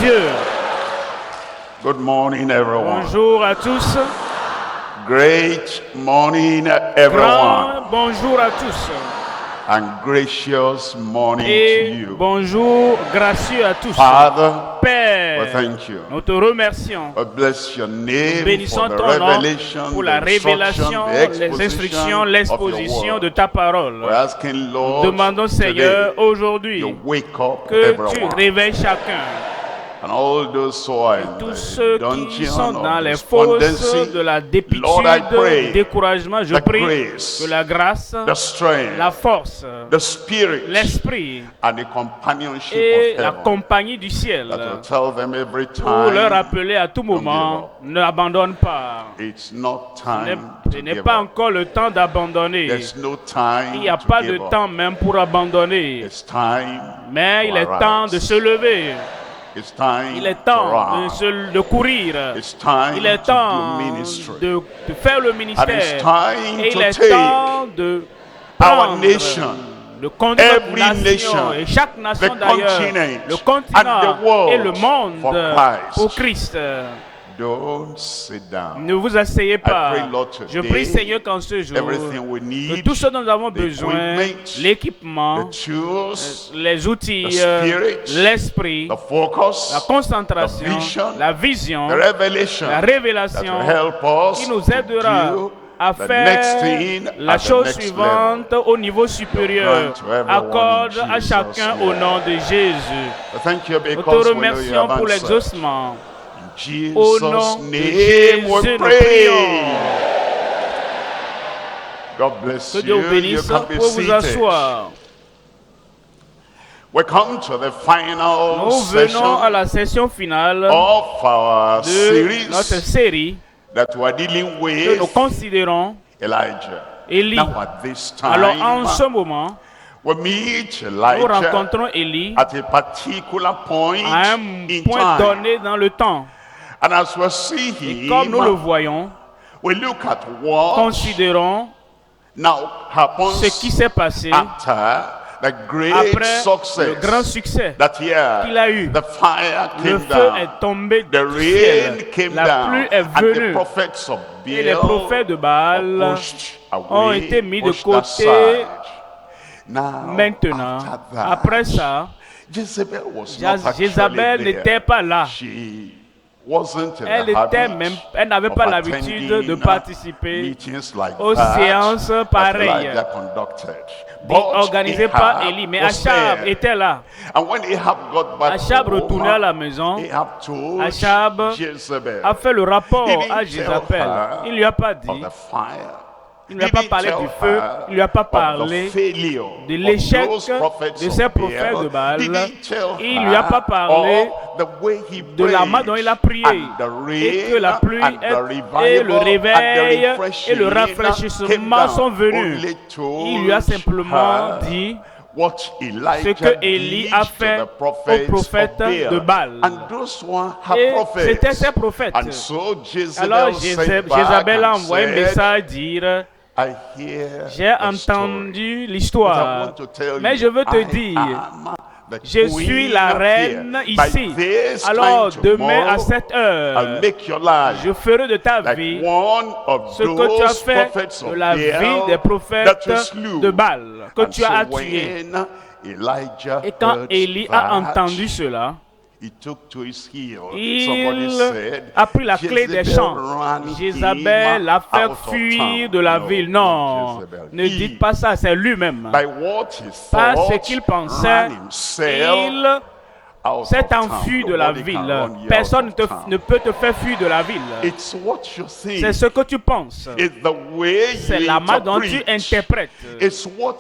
Dieu. Good morning, everyone. Bonjour à tous. Great morning, everyone. Grand bonjour à tous. And gracious morning to Et you. bonjour gracieux à tous. Father, we Père, thank you. nous te remercions. We bless your Nous name bénissons for the ton nom revelation, pour la the instruction, révélation, the les instructions, exposition of l'exposition your de word. ta parole. We're asking, Lord, Demandons, Seigneur, today, aujourd'hui, you wake up que tu everyone. réveilles chacun. And all those who are in Tous the ceux qui dungeon sont dans of les fosses despondency, de la dépitude, Lord, I pray du découragement, je the prie grace, que la grâce, the strength, la force, the spirit, l'esprit and the companionship et of la heaven compagnie du ciel that will tell them every pour leur time rappeler à tout moment, ne abandonne pas. it's not Ce time to n'est give pas up. encore le temps d'abandonner. There's no Il time n'y a to pas give de up. temps même pour abandonner. It's time Mais to il est temps de arise. se lever. It's time Il est to temps run. de courir. It's time Il est to do temps ministry. de faire le And it's ministère. time Et il to est take temps de our prendre, nation, de conduire every notre nation, nation, et chaque nation the d'ailleurs, continent, le continent and the world et le monde for Christ. pour Christ. Don't sit down. Ne vous asseyez pas. pray, Lord, Je today, prie, Seigneur, qu'en ce jour, Everything we que need, tout ce dont nous avons the besoin, equipment, l'équipement, the tools, les outils, the spirit, l'esprit, the focus, la concentration, the vision, la vision, the revelation la that révélation will help us qui nous to aidera do à the faire next thing la at the chose next suivante au niveau supérieur. grant to everyone Accorde in à Jesus' chacun au name. nom de Jésus. level. Thank you Nous te because we know you remercions have pour answered. l'exaucement. In Au Jesus' nom de name Jésus, we nous pray. prions. God bless Que Dieu vous you. You bénisse. can be Pour vous seated. asseoir. We come to the final Nous venons à session la session finale of our de notre series série that we're dealing que nous with considérons Elijah. Élie. Now at this Alors en time, ce moment, we meet nous Elijah rencontrons Élie at a particular point à un in point time. donné dans le temps. And as we see Et comme nous le him, voyons, we look at what considérons now happens ce qui s'est passé after the great après success le grand succès that year. qu'il a eu. The fire Le came feu down, est tombé the du rain ciel, came la down, pluie est and the venue, prophets of et les Baal prophètes de Baal were pushed ont away, été mis de pushed côté. aside. Now, Maintenant, after that, après ça, Jezebel was not actually Jézabel there. n'était pas là. She wasn't in Elle the était habit même, elle n'avait of pas l'habitude de attending participer meetings like aux that séances that pareilles Elijah conducted. organisées par Ahab Élie. Mais was Achab there. était là. And when Ahab got back Achab home, retournait à la maison. Ahab told Achab Jezebel, a fait le rapport he didn't à tell Jézabel. her Il ne lui a pas of dit, the fire. il ne lui a pas parlé du feu, il ne lui a pas parlé de l'échec de ces prophètes de Baal. Il ne lui a pas parlé de la manière dont il a prié et que la pluie et le réveil et le rafraîchissement sont venus. Il lui a simplement dit ce que Élie a fait aux prophètes de Baal. Et c'était ces prophètes. Alors Jézabel a envoyé un message dire, j'ai entendu l'histoire, mais je veux te dire, je suis la reine ici. Alors demain à cette heure, je ferai de ta vie ce que tu as fait de la vie des prophètes de Baal, que tu as tué. Et quand Élie a entendu cela, il a pris la clé des champs. Jézabel l'a fait fuir de la ville. Non, ne dites pas ça, c'est lui-même. Par ce qu'il pensait, il s'est enfui de la ville. Personne ne peut te faire fuir de la ville. C'est ce que tu penses. C'est la manière dont tu interprètes. C'est ce dont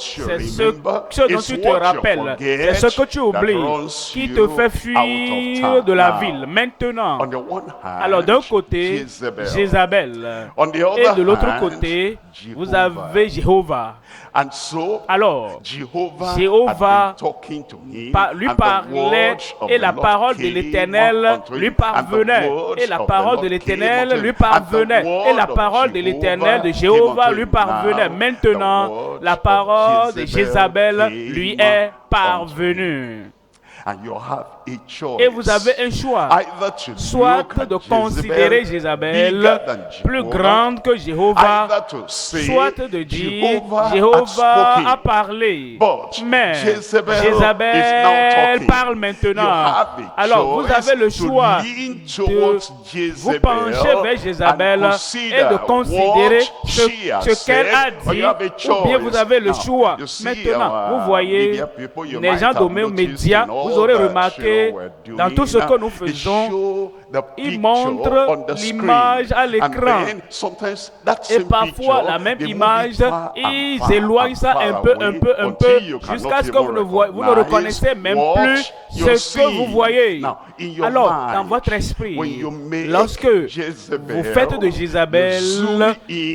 tu te rappelles. C'est ce que tu oublies qui te fait fuir de la ville. Maintenant, alors d'un côté, Jézabel. Et de l'autre côté, vous avez Jéhovah. Alors, Jéhovah lui parlait et la parole de l'Éternel lui parvenait. Et la parole de l'Éternel lui parvenait. Et la parole de l'Éternel de Jéhovah lui parvenait. Maintenant, la parole de Jézabel lui est parvenue. Et vous avez un choix, soit de considérer Jézabel plus grande que Jéhovah, soit de dire Jéhovah a parlé. Mais Jézabel parle maintenant. Alors vous avez le choix de vous pencher vers Jézabel et de considérer ce qu'elle a dit, ou bien vous avez le choix. Maintenant, vous voyez, les gens de médias, vous aurez remarqué, dans tout ce que nous faisons, ils montrent l'image à l'écran. Et parfois, la même image, ils éloignent ça un peu, jusqu'à ce que vous ne reconnaissez même plus ce que vous voyez. Alors, dans votre esprit, lorsque vous faites de Jézabel,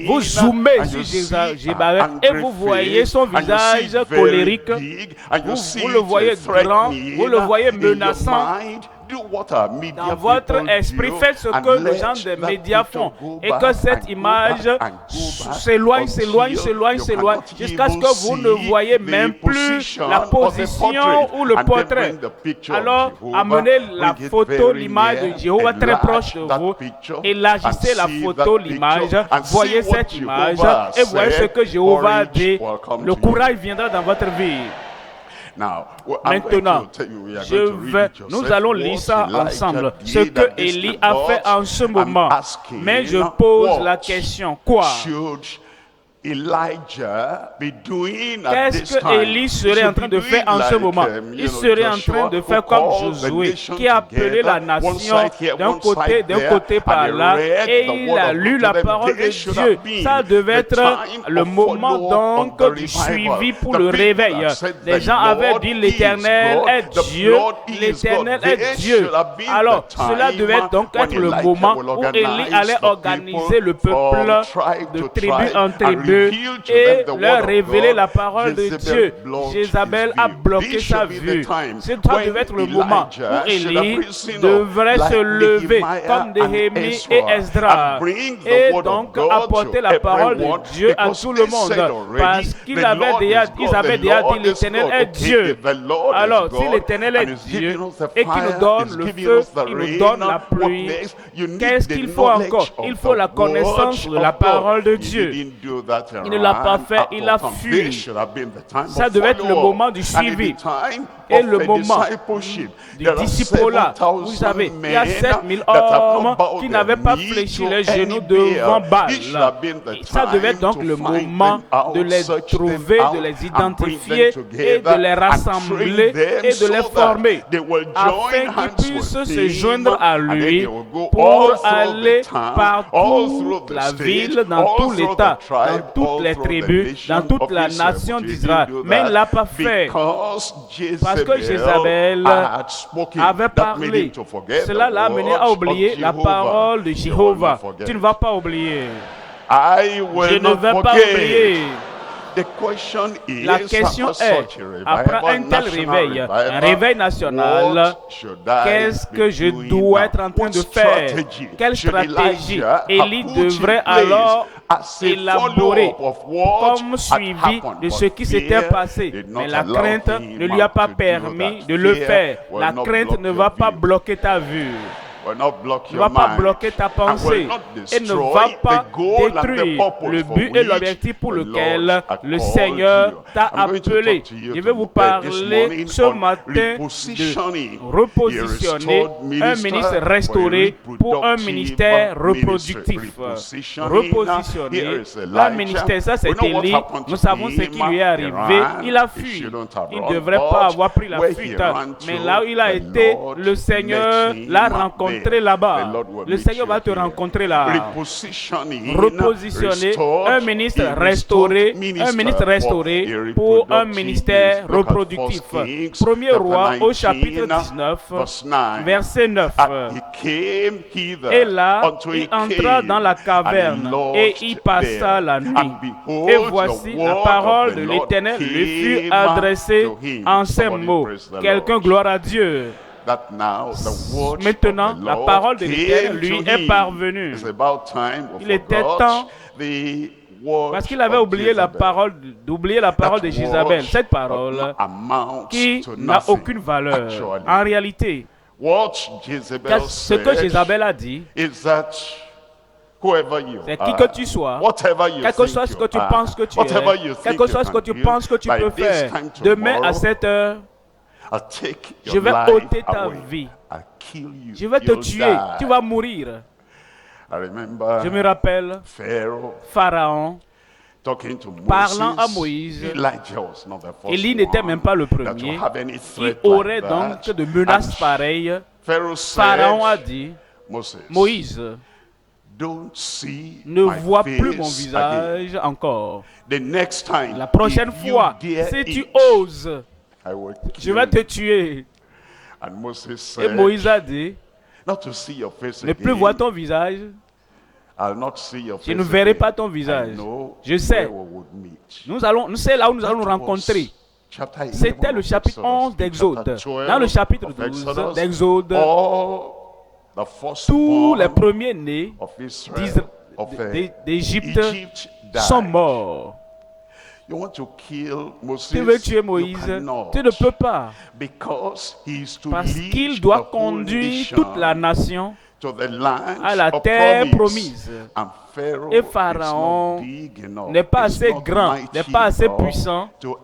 vous zoomez sur Jézabel et vous voyez son visage colérique, vous le voyez grand, vous le voyez menaçant. Dans votre esprit, faites ce que les gens des médias font et que cette image s'éloigne, jusqu'à ce que vous ne voyez même plus la position ou le portrait. Alors, amenez la photo, l'image de Jéhovah très proche de vous, élargissez la photo, l'image, voyez cette image et voyez ce que Jéhovah dit. Le courage viendra dans votre vie. Maintenant, nous allons lire ça ensemble, ce que Élie a fait en ce moment. Mais je pose la question, quoi? Qu'est-ce que Élie serait en train de faire en ce moment? Il serait en train de faire comme Josué, qui a appelé la nation d'un côté par là, et il a lu la parole de Dieu. Ça devait être le moment donc du suivi pour le réveil. Les gens avaient dit l'Éternel est Dieu, l'Éternel est Dieu. Alors, cela devait donc être le moment où Élie allait organiser le peuple de tribu en tribu et leur révéler la parole de Dieu. Jézabel a bloqué sa vue. Ça devait être le moment où Élie devrait se lever comme Néhémie et Esdras et donc apporter la parole de Dieu à tout le monde, parce qu'ils avaient déjà dit l'Éternel est Dieu. Alors si l'Éternel est Dieu et qu'il nous donne le feu, il nous donne la pluie, qu'est-ce qu'il faut encore? Il faut la connaissance de la parole de Dieu. Il ne l'a pas fait, il a fui. Ça devait être le moment du suivi et le moment du disciple-là. Vous savez, il y a 7000 hommes qui n'avaient pas fléchi les genoux devant Baal. Ça devait être donc le moment de les trouver, de les identifier et de les rassembler et de les former afin qu'ils puissent se joindre à lui pour aller partout la ville, dans tout l'État, dans toutes les tribus, dans toute la nation d'Israël. Mais il ne l'a pas fait parce que Jézabel avait parlé. Cela l'a amené à oublier la parole de Jéhovah. Tu ne vas pas oublier. Je ne vais pas oublier. La question est, après un tel réveil, un réveil national, qu'est-ce que je dois être en train de faire? Quelle stratégie Élie devrait alors élaborer comme suivi de ce qui s'était passé? Mais la crainte ne lui a pas permis de le faire. La crainte ne va pas bloquer ta vue, ne va pas bloquer ta pensée et ne va pas détruire le but et l'objectif pour lequel le Seigneur t'a appelé. Je vais vous parler ce matin de repositionner un ministre restauré pour un ministère reproductif. Repositionner un ministère, ça c'est Élie. Nous savons ce qui lui est arrivé. Il a fui. Il ne devrait pas avoir pris la fuite. Mais là où il a été, le Seigneur l'a rencontré là-bas. Le Seigneur va te rencontrer là. Repositionner un ministre restauré pour un ministère reproductif. Premier roi au chapitre 19, verset 9. Et là, il entra dans la caverne et y passa la nuit. Et voici, la parole de l'Éternel lui fut adressée en ces mots. Quelqu'un gloire à Dieu. Maintenant, la parole de l'Éternel lui est parvenue. Il était temps Parce qu'il avait oublié la parole, de Jézabel. Cette parole qui n'a aucune valeur. En réalité, ce que Jézabel a dit, c'est qui que tu sois, quel que soit ce que tu penses que tu es, quel que soit ce que tu penses que tu peux faire, demain à cette heure, je vais ôter ta vie. Je vais te tuer. Tu vas mourir. Je me rappelle Pharaon parlant à Moïse. Élie n'était même pas le premier qui aurait donc de menaces pareilles. Pharaon a dit, Moïse, ne vois plus mon visage encore. La prochaine fois, si tu oses, je vais te tuer. Et Moïse a dit, ne plus voir ton visage. Je ne verrai pas ton visage. Je sais. C'est là où nous allons nous rencontrer. C'était le chapitre 11 d'Exode. Dans le chapitre 12 d'Exode, tous les premiers-nés d'Égypte sont morts. Tu veux tuer Moïse, tu ne peux pas. Parce qu'il doit conduire toute la nation à la terre promise. Et Pharaon n'est pas assez grand, n'est pas assez puissant pour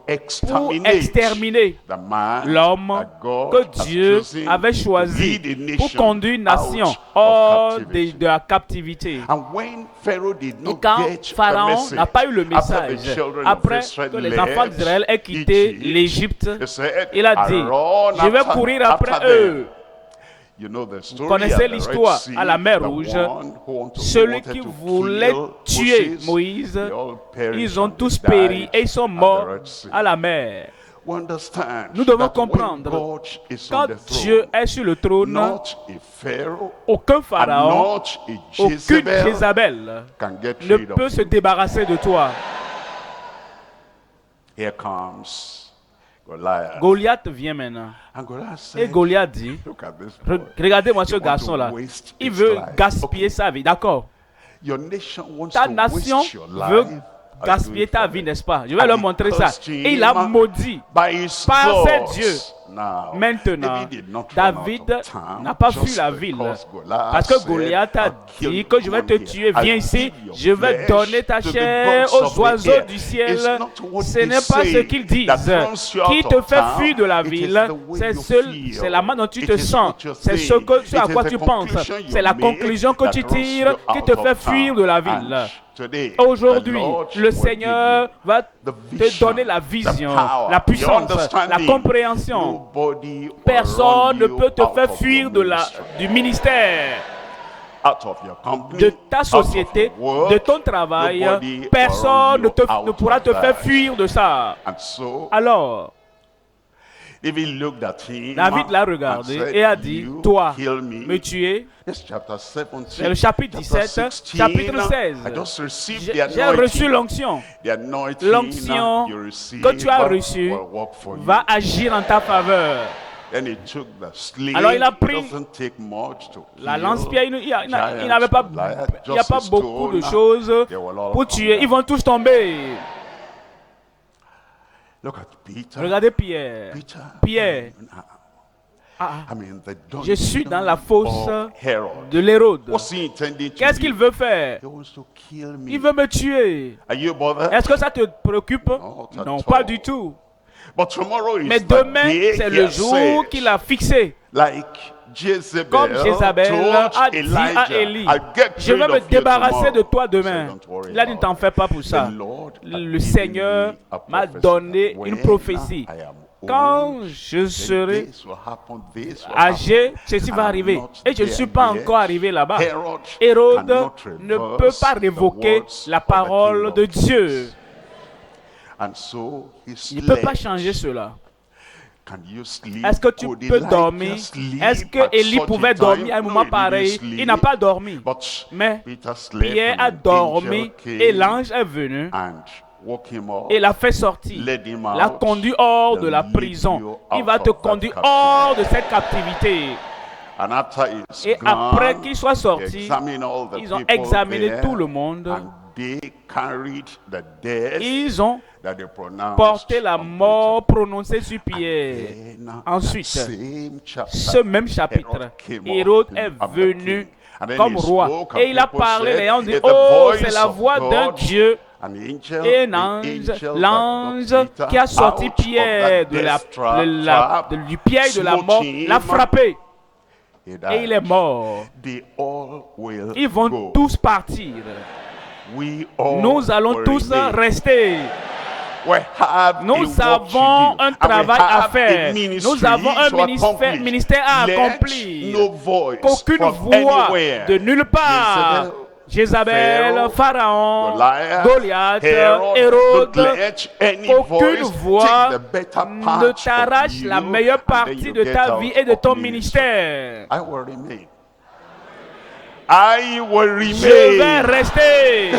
exterminer l'homme que Dieu avait choisi pour conduire une nation hors de la captivité. Et quand Pharaon n'a pas eu le message, après que les enfants d'Israël aient quitté l'Égypte, il a dit, je vais courir après eux. Vous connaissez l'histoire à la mer Rouge. Celui qui voulait tuer Moïse, ils ont tous péri et ils sont morts à la mer. Nous devons comprendre, quand Dieu est sur le trône, aucun pharaon, aucune Jézabel ne peut se débarrasser de toi. Goliath vient maintenant. Et Goliath dit, regardez-moi ce garçon-là. Il veut gaspiller sa vie. D'accord. Ta nation veut gaspiller ta vie, n'est-ce pas? Je vais leur montrer ça. Et il a maudit par ses dieux. Maintenant, David n'a pas fui la ville parce que Goliath a dit que je vais te tuer, viens ici, je vais donner ta chair aux oiseaux du ciel. Ce n'est pas ce qu'ils disent qui te fait fuir de la ville, c'est la main dont tu te sens, c'est ce à quoi tu penses, c'est la conclusion que tu tires qui te fait fuir de la ville. Aujourd'hui, le Seigneur va te donner la vision, la puissance, la compréhension. Personne ne peut te faire fuir du ministère, de ta société, de ton travail. Personne ne pourra te faire fuir de ça. Alors, David l'a regardé et a dit, toi, me tuer. C'est le chapitre 17, chapitre 16. J'ai reçu l'onction. L'onction que tu as reçue va agir en ta faveur. Alors il a pris la lance-pierre. Il n'y a pas beaucoup de choses pour tuer. Ils vont tous tomber. Regardez Pierre. Pierre. Je suis dans la fosse de l'Hérode. Qu'est-ce qu'il veut faire? Il veut me tuer. Est-ce que ça te préoccupe? Non, pas du tout. Mais demain, c'est le jour qu'il a fixé. Comme Jézabel a dit à Élie, je vais me débarrasser de toi demain. Il a dit, ne t'en fais pas pour ça. Le Seigneur m'a donné une prophétie. Quand je serai âgé, ceci va arriver. Et je ne suis pas encore arrivé là-bas. Hérode ne peut pas révoquer la parole de Dieu. Il ne peut pas changer cela. Est-ce que tu peux dormir? Est-ce que Élie pouvait dormir à un moment pareil? Il n'a pas dormi. Mais Pierre a dormi et l'ange est venu et l'a fait sortir. L'a conduit hors de la prison. Il va te conduire hors de cette captivité. Et après qu'il soit sorti, ils ont examiné tout le monde they carried the death Ils ont that they pronounced porté la on mort prononcée sur Pierre. Peter. Ensuite, Same chapter, ce même chapitre, Hérode est venu comme roi. Et il a parlé, les gens disent, oh, c'est la voix d'un Dieu. Et un ange, l'ange qui a sorti Pierre du piège de la mort, l'a frappé. Et il est mort. Ils vont tous partir. Nous allons tous rester. Nous avons un travail à faire. Nous avons un ministère à accomplir. Qu'aucune voix de nulle part, Jézabel, Pharaon, Goliath, Hérode, aucune voix ne t'arrache la meilleure partie de ta vie et de ton ministère. Je vais rester.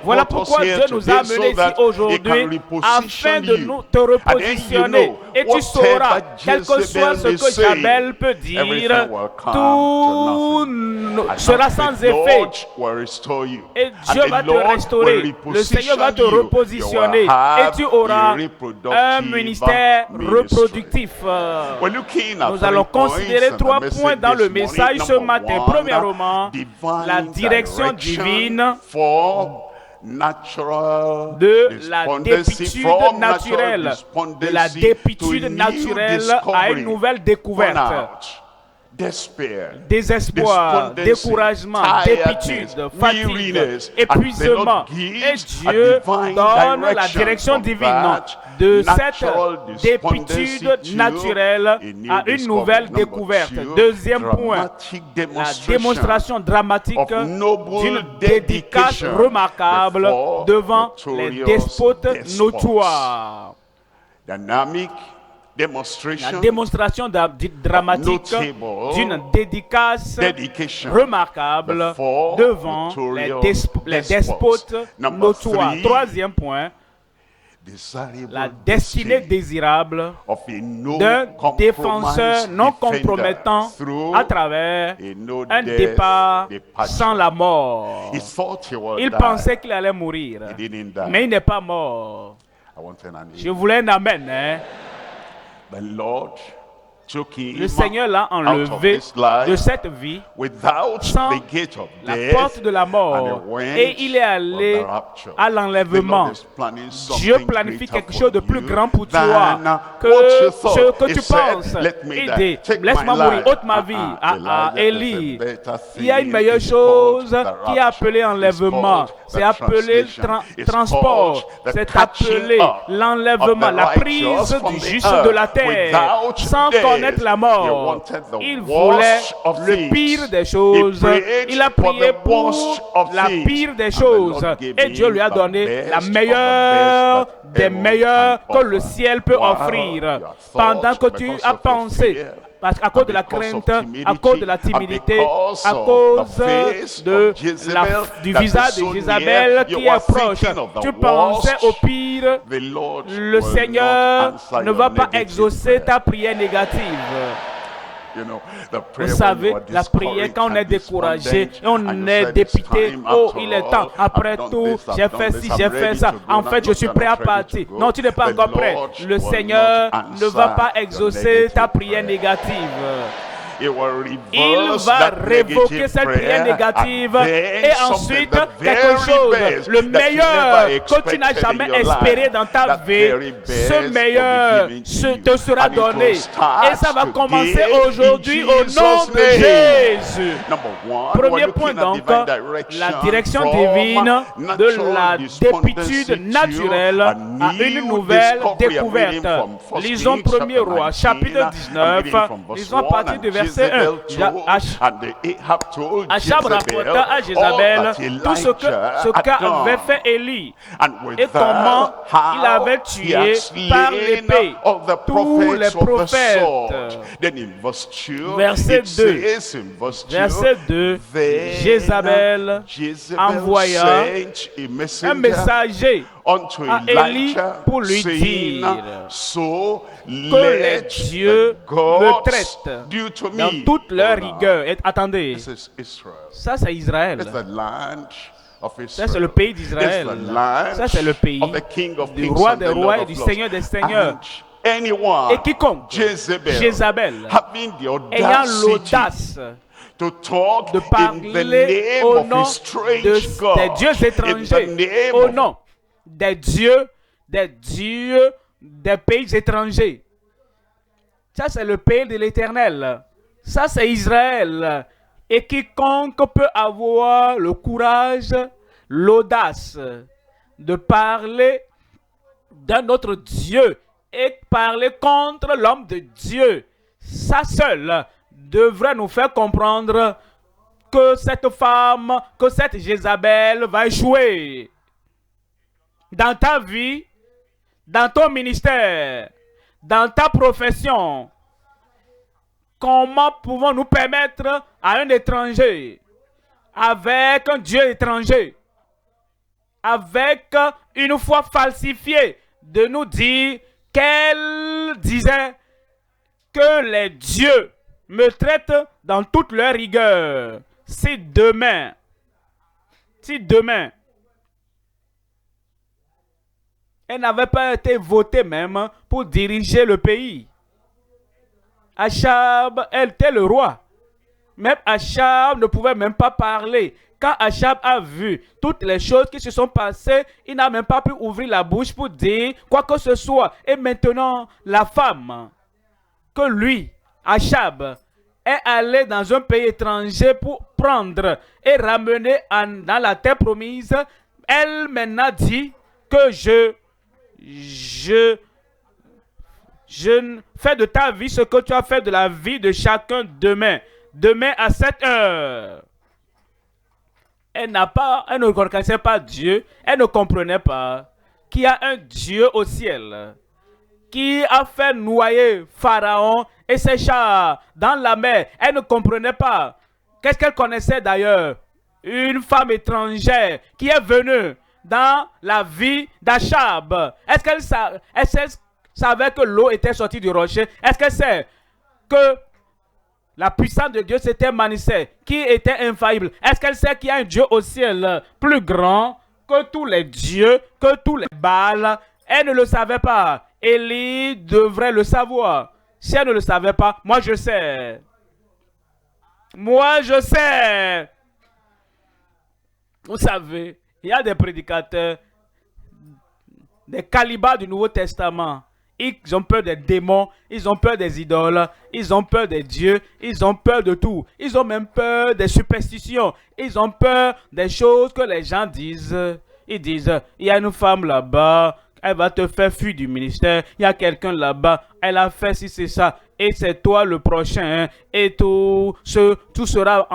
Voilà pourquoi Dieu nous a amenés ici aujourd'hui afin de nous te repositionner. Et tu sauras, quel que soit ce que Jabel peut dire, tout sera sans effet. Et Dieu va te restaurer. Le Seigneur va te repositionner. Et tu auras un ministère reproductif. Nous allons considérer 3 points dans le message ce matin. Premièrement, la direction divine de la dépitude naturelle, à une nouvelle découverte. Désespoir, découragement, dépitude, fatigue, épuisement. Et Dieu donne la direction divine de cette dépitude naturelle à une nouvelle découverte. Deuxième point, la démonstration dramatique d'une dédicace remarquable devant les despotes notoires. La démonstration dramatique d'une dédicace remarquable devant les despotes notoires. Troisième point, la destinée désirable d'un défenseur non compromettant à travers un départ sans la mort. Il pensait qu'il allait mourir, mais il n'est pas mort. Je voulais un amen, hein? Le Seigneur l'a enlevé de cette vie sans la porte de la mort et il est allé à l'enlèvement. Dieu planifie quelque chose de plus grand pour toi que ce que tu penses. Il dit, laisse-moi mourir, ôte ma vie. Élie, il y a une meilleure chose qui est appelée enlèvement. C'est appelé transport. C'est appelé l'enlèvement, la prise du juste de la terre sans connaître la mort. Il voulait le pire des choses. Il a prié pour la pire des choses. Et Dieu lui a donné la meilleure des meilleures que le ciel peut offrir. Pendant que tu as pensé, à cause de la crainte, à cause de la timidité, à cause du visage de Jézabel qui est proche, tu pensais au pire, le Seigneur ne va pas exaucer ta prière négative. Vous savez, la prière, quand on est découragé et on est dépité, oh, il est temps. Après tout, j'ai fait ci, j'ai fait ça. En fait, je suis prêt à partir. Non, tu n'es pas encore prêt. Le Seigneur ne va pas exaucer ta prière négative. Il va révoquer cette prière négative et ensuite quelque chose, le meilleur que tu n'as jamais espéré dans ta vie, ce meilleur te sera donné. Et ça va commencer aujourd'hui au nom de Jésus. Premier point donc, la direction divine de la dépitude naturelle à une nouvelle découverte. Lisons 1er Roi, chapitre 19, lisons à partir du verset 1. Achab rapporta à Jézabel tout ce qu'avait fait Élie et comment il avait tué par l'épée tous les prophètes. Verset 2. Jézabel envoya un messager à Élie pour lui dire que les dieux me traitent dans toute leur rigueur. Et attendez, ça c'est Israël. Ça, c'est le pays d'Israël. Ça, c'est le pays du roi des rois et du seigneur des seigneurs. Et quiconque, Jézabel, ayant l'audace de parler au nom des dieux étrangers, au nom des dieux des pays étrangers. Ça, c'est le pays de l'Éternel. Ça, c'est Israël. Et quiconque peut avoir le courage, l'audace de parler d'un autre Dieu et parler contre l'homme de Dieu, ça seul devrait nous faire comprendre que cette femme, que cette Jézabel va échouer dans ta vie, dans ton ministère, dans ta profession. Comment pouvons-nous permettre à un étranger, avec un Dieu étranger, avec une foi falsifiée, de nous dire qu'elle disait que les dieux me traitent dans toute leur rigueur. Si demain, elle n'avait pas été votée même pour diriger le pays. Achab, elle était le roi. Même Achab ne pouvait même pas parler. Quand Achab a vu toutes les choses qui se sont passées, il n'a même pas pu ouvrir la bouche pour dire quoi que ce soit. Et maintenant, la femme que lui, Achab, est allé dans un pays étranger pour prendre et ramener dans la terre promise, elle maintenant dit que je fais de ta vie ce que tu as fait de la vie de chacun demain. Demain à 7 heures. Elle ne reconnaissait pas Dieu. Elle ne comprenait pas qu'il y a un Dieu au ciel qui a fait noyer Pharaon et ses chars dans la mer. Elle ne comprenait pas. Qu'est-ce qu'elle connaissait d'ailleurs? Une femme étrangère qui est venue dans la vie d'Achab. Est-ce qu'elle savait que l'eau était sortie du rocher? Est-ce qu'elle sait que la puissance de Dieu s'était manifestée, qui était infaillible? Est-ce qu'elle sait qu'il y a un Dieu au ciel plus grand que tous les dieux, que tous les Baals? Elle ne le savait pas. Élie devrait le savoir. Si elle ne le savait pas, moi je sais. Moi je sais. Vous savez, il y a des prédicateurs, des calibres du Nouveau Testament. Ils ont peur des démons, ils ont peur des idoles, ils ont peur des dieux, ils ont peur de tout. Ils ont même peur des superstitions. Ils ont peur des choses que les gens disent. Ils disent, il y a une femme là-bas, elle va te faire fuir du ministère. Il y a quelqu'un là-bas, elle a fait ci, c'est ça. Et c'est toi le prochain. Hein, et tout sera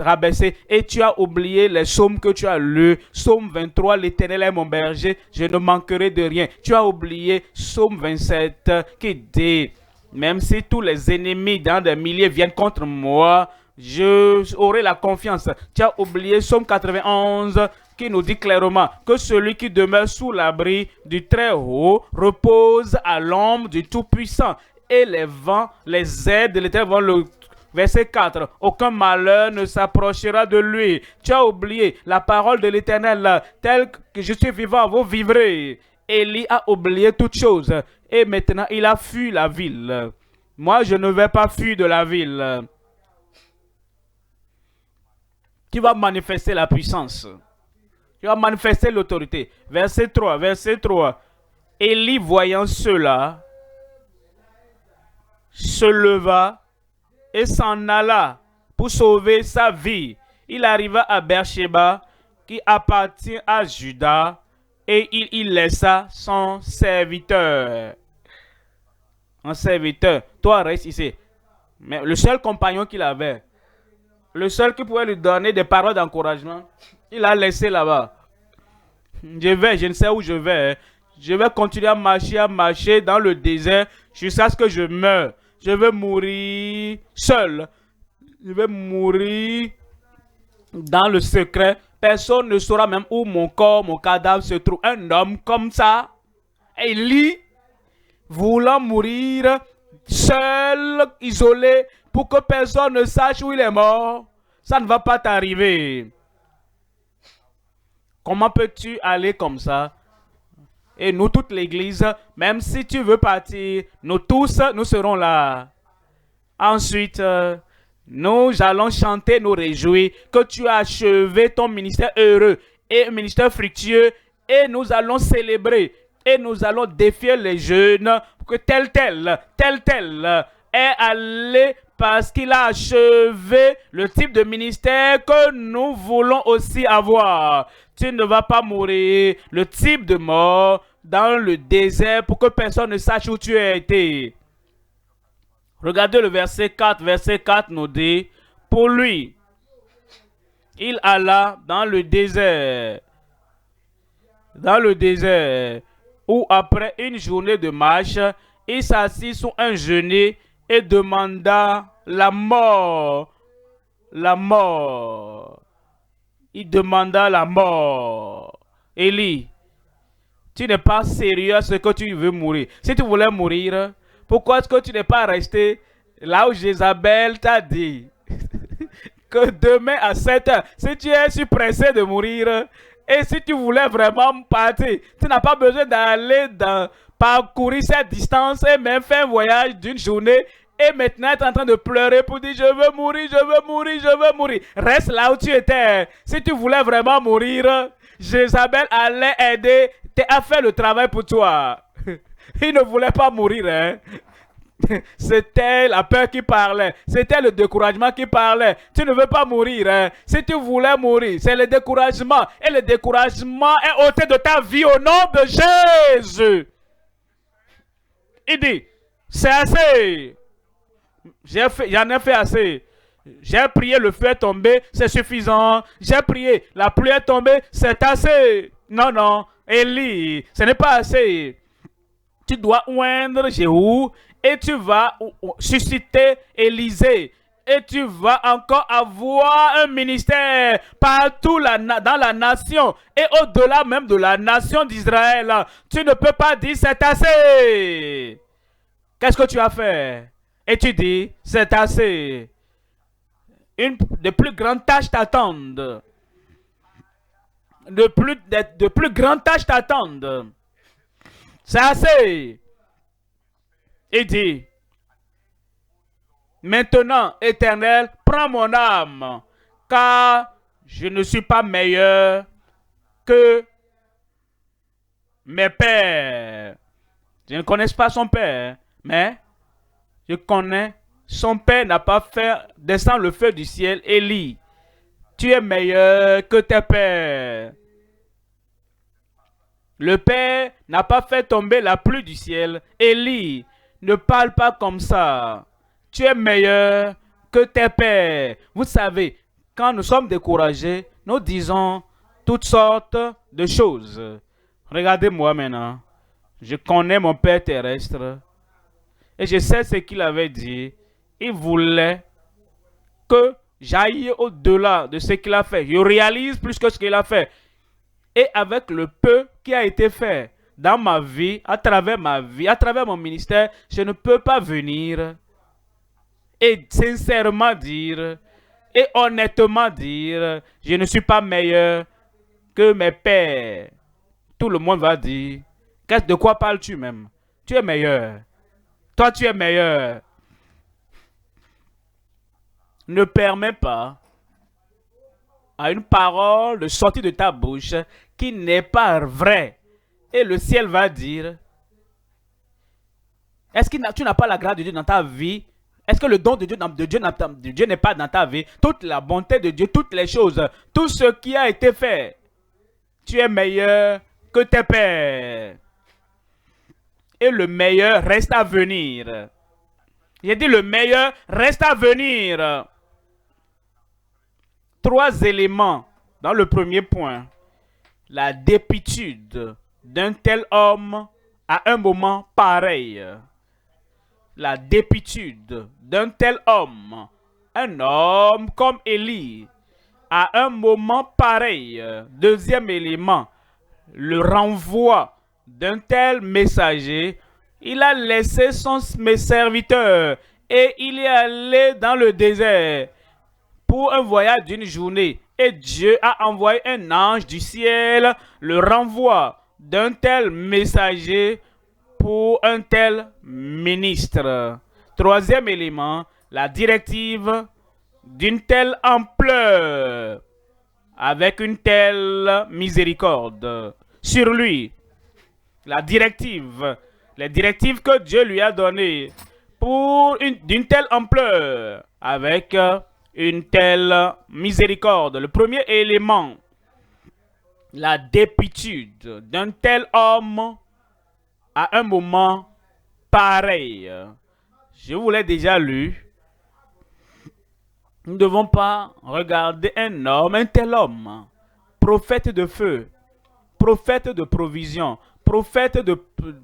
rabaissé. Et tu as oublié les psaumes que tu as lus. Psaume 23, l'Éternel est mon berger, je ne manquerai de rien. Tu as oublié Psaume 27 qui dit, même si tous les ennemis dans des milliers viennent contre moi, je aurai la confiance. Tu as oublié Psaume 91 qui nous dit clairement que celui qui demeure sous l'abri du Très-Haut repose à l'ombre du Tout-Puissant. Et les vents, les aides de l'Éternel vont le... Verset 4. Aucun malheur ne s'approchera de lui. Tu as oublié la parole de l'Éternel. Tel que je suis vivant, vous vivrez. Élie a oublié toutes choses. Et maintenant, il a fui la ville. Moi, je ne vais pas fuir de la ville. Qui va manifester la puissance. Qui va manifester l'autorité. Verset 3. Verset 3. Élie, voyant cela, se leva et s'en alla pour sauver sa vie. Il arriva à Beersheba, qui appartient à Juda, et il y laissa son serviteur. Un serviteur. Toi, reste ici. Mais le seul compagnon qu'il avait, le seul qui pouvait lui donner des paroles d'encouragement, il l'a laissé là-bas. Je ne sais où je vais. Je vais continuer à marcher dans le désert jusqu'à ce que je meure. Je vais mourir seul. Je vais mourir dans le secret. Personne ne saura même où mon corps, mon cadavre se trouve. Un homme comme ça, Élie, voulant mourir seul, isolé, pour que personne ne sache où il est mort, ça ne va pas t'arriver. Comment peux-tu aller comme ça? Et nous, toute l'église, même si tu veux partir, nous tous, nous serons là. Ensuite, nous allons chanter, nous réjouir que tu as achevé ton ministère heureux et un ministère fructueux, et nous allons célébrer et nous allons défier les jeunes pour que tel est allé parce qu'il a achevé le type de ministère que nous voulons aussi avoir. Tu ne vas pas mourir le type de mort dans le désert pour que personne ne sache où tu as été. Regardez le verset 4. Verset 4 nous dit, pour lui, il alla dans le désert, où après une journée de marche, il s'assit sur un genêt et demanda la mort. La mort. Il demanda la mort. Élie, tu n'es pas sérieux à ce que tu veux mourir. Si tu voulais mourir, pourquoi est-ce que tu n'es pas resté là où Jézabel t'a dit que demain à 7 heures, si tu es pressé de mourir, et si tu voulais vraiment partir, tu n'as pas besoin d'aller parcourir cette distance et même faire un voyage d'une journée et maintenant être en train de pleurer pour dire je veux mourir, je veux mourir, je veux mourir. Reste là où tu étais. Si tu voulais vraiment mourir, Jézabel allait aider à faire le travail pour toi. Il ne voulait pas mourir, hein. C'était la peur qui parlait. C'était le découragement qui parlait. Tu ne veux pas mourir, hein? Si tu voulais mourir, c'est le découragement. Et le découragement est ôté de ta vie au nom de Jésus. Il dit, c'est assez. J'en ai fait assez. J'ai prié, le feu est tombé, c'est suffisant. J'ai prié, la pluie est tombée, c'est assez. Non, non, Élie, ce n'est pas assez. Tu dois oindre Jéhu et tu vas susciter Élisée. Et tu vas encore avoir un ministère partout dans la nation et au-delà même de la nation d'Israël. Tu ne peux pas dire c'est assez. Qu'est-ce que tu as fait? Et tu dis c'est assez. De plus grandes tâches t'attendent. De plus grandes tâches t'attendent. C'est assez. Il dit, maintenant, Éternel, prends mon âme, car je ne suis pas meilleur que mes pères. Je ne connais pas son père, mais je connais. Son père n'a pas fait descendre le feu du ciel. Élie, tu es meilleur que tes pères. Le père n'a pas fait tomber la pluie du ciel. Élie, ne parle pas comme ça. Tu es meilleur que tes pères. Vous savez, quand nous sommes découragés, nous disons toutes sortes de choses. Regardez-moi maintenant. Je connais mon père terrestre. Et je sais ce qu'il avait dit. Il voulait que j'aille au-delà de ce qu'il a fait. Je réalise plus que ce qu'il a fait. Et avec le peu qui a été fait dans ma vie, à travers mon ministère, je ne peux pas venir et sincèrement dire et honnêtement dire, je ne suis pas meilleur que mes pères. Tout le monde va dire, de quoi parles-tu même? Tu es meilleur. Toi, tu es meilleur. Ne permets pas à une parole de sortir de ta bouche qui n'est pas vraie. Et le ciel va dire, est-ce que tu n'as pas la grâce de Dieu dans ta vie? Est-ce que le don de Dieu n'est pas dans ta vie? Toute la bonté de Dieu, toutes les choses, tout ce qui a été fait, tu es meilleur que tes pères. Et le meilleur reste à venir. J'ai dit le meilleur reste à venir. 3 éléments dans le premier point. La dépitude d'un tel homme à un moment pareil. La dépitude d'un tel homme, un homme comme Élie, à un moment pareil. Deuxième élément, le renvoi d'un tel messager. Il a laissé son serviteur et il est allé dans le désert pour un voyage d'une journée. Et Dieu a envoyé un ange du ciel, le renvoi d'un tel messager pour un tel ministre. Troisième élément, la directive d'une telle ampleur, avec une telle miséricorde sur lui. La directive, les directives que Dieu lui a données d'une telle ampleur, avec une telle miséricorde. Le premier élément, la dépitude d'un tel homme à un moment pareil. Je vous l'ai déjà lu. Nous ne devons pas regarder un homme, un tel homme, prophète de feu, prophète de provision, prophète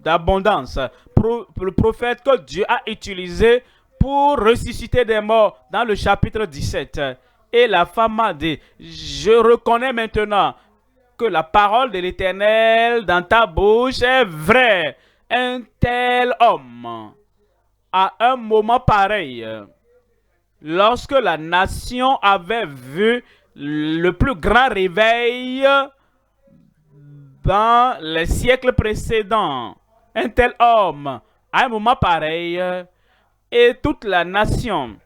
d'abondance, le prophète que Dieu a utilisé pour ressusciter des morts dans le chapitre 17. Et la femme a dit, je reconnais maintenant que la parole de l'Éternel dans ta bouche est vraie. Un tel homme, à un moment pareil, lorsque la nation avait vu le plus grand réveil dans les siècles précédents, un tel homme, à un moment pareil, et toute la nation,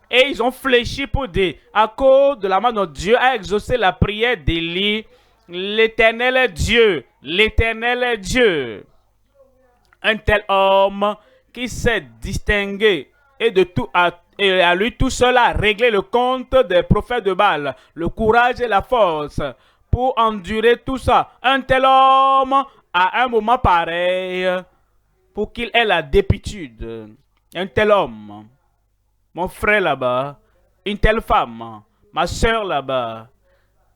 et ils ont fléchi pour dire, à cause de la main de Dieu a exaucé la prière d'Élie, l'Éternel est Dieu, l'Éternel est Dieu. Un tel homme qui s'est distingué et à lui tout seul a réglé le compte des prophètes de Baal, le courage et la force pour endurer tout ça. Un tel homme à un moment pareil, pour qu'il ait la dépitude. Un tel homme, mon frère là-bas, une telle femme, ma soeur là-bas,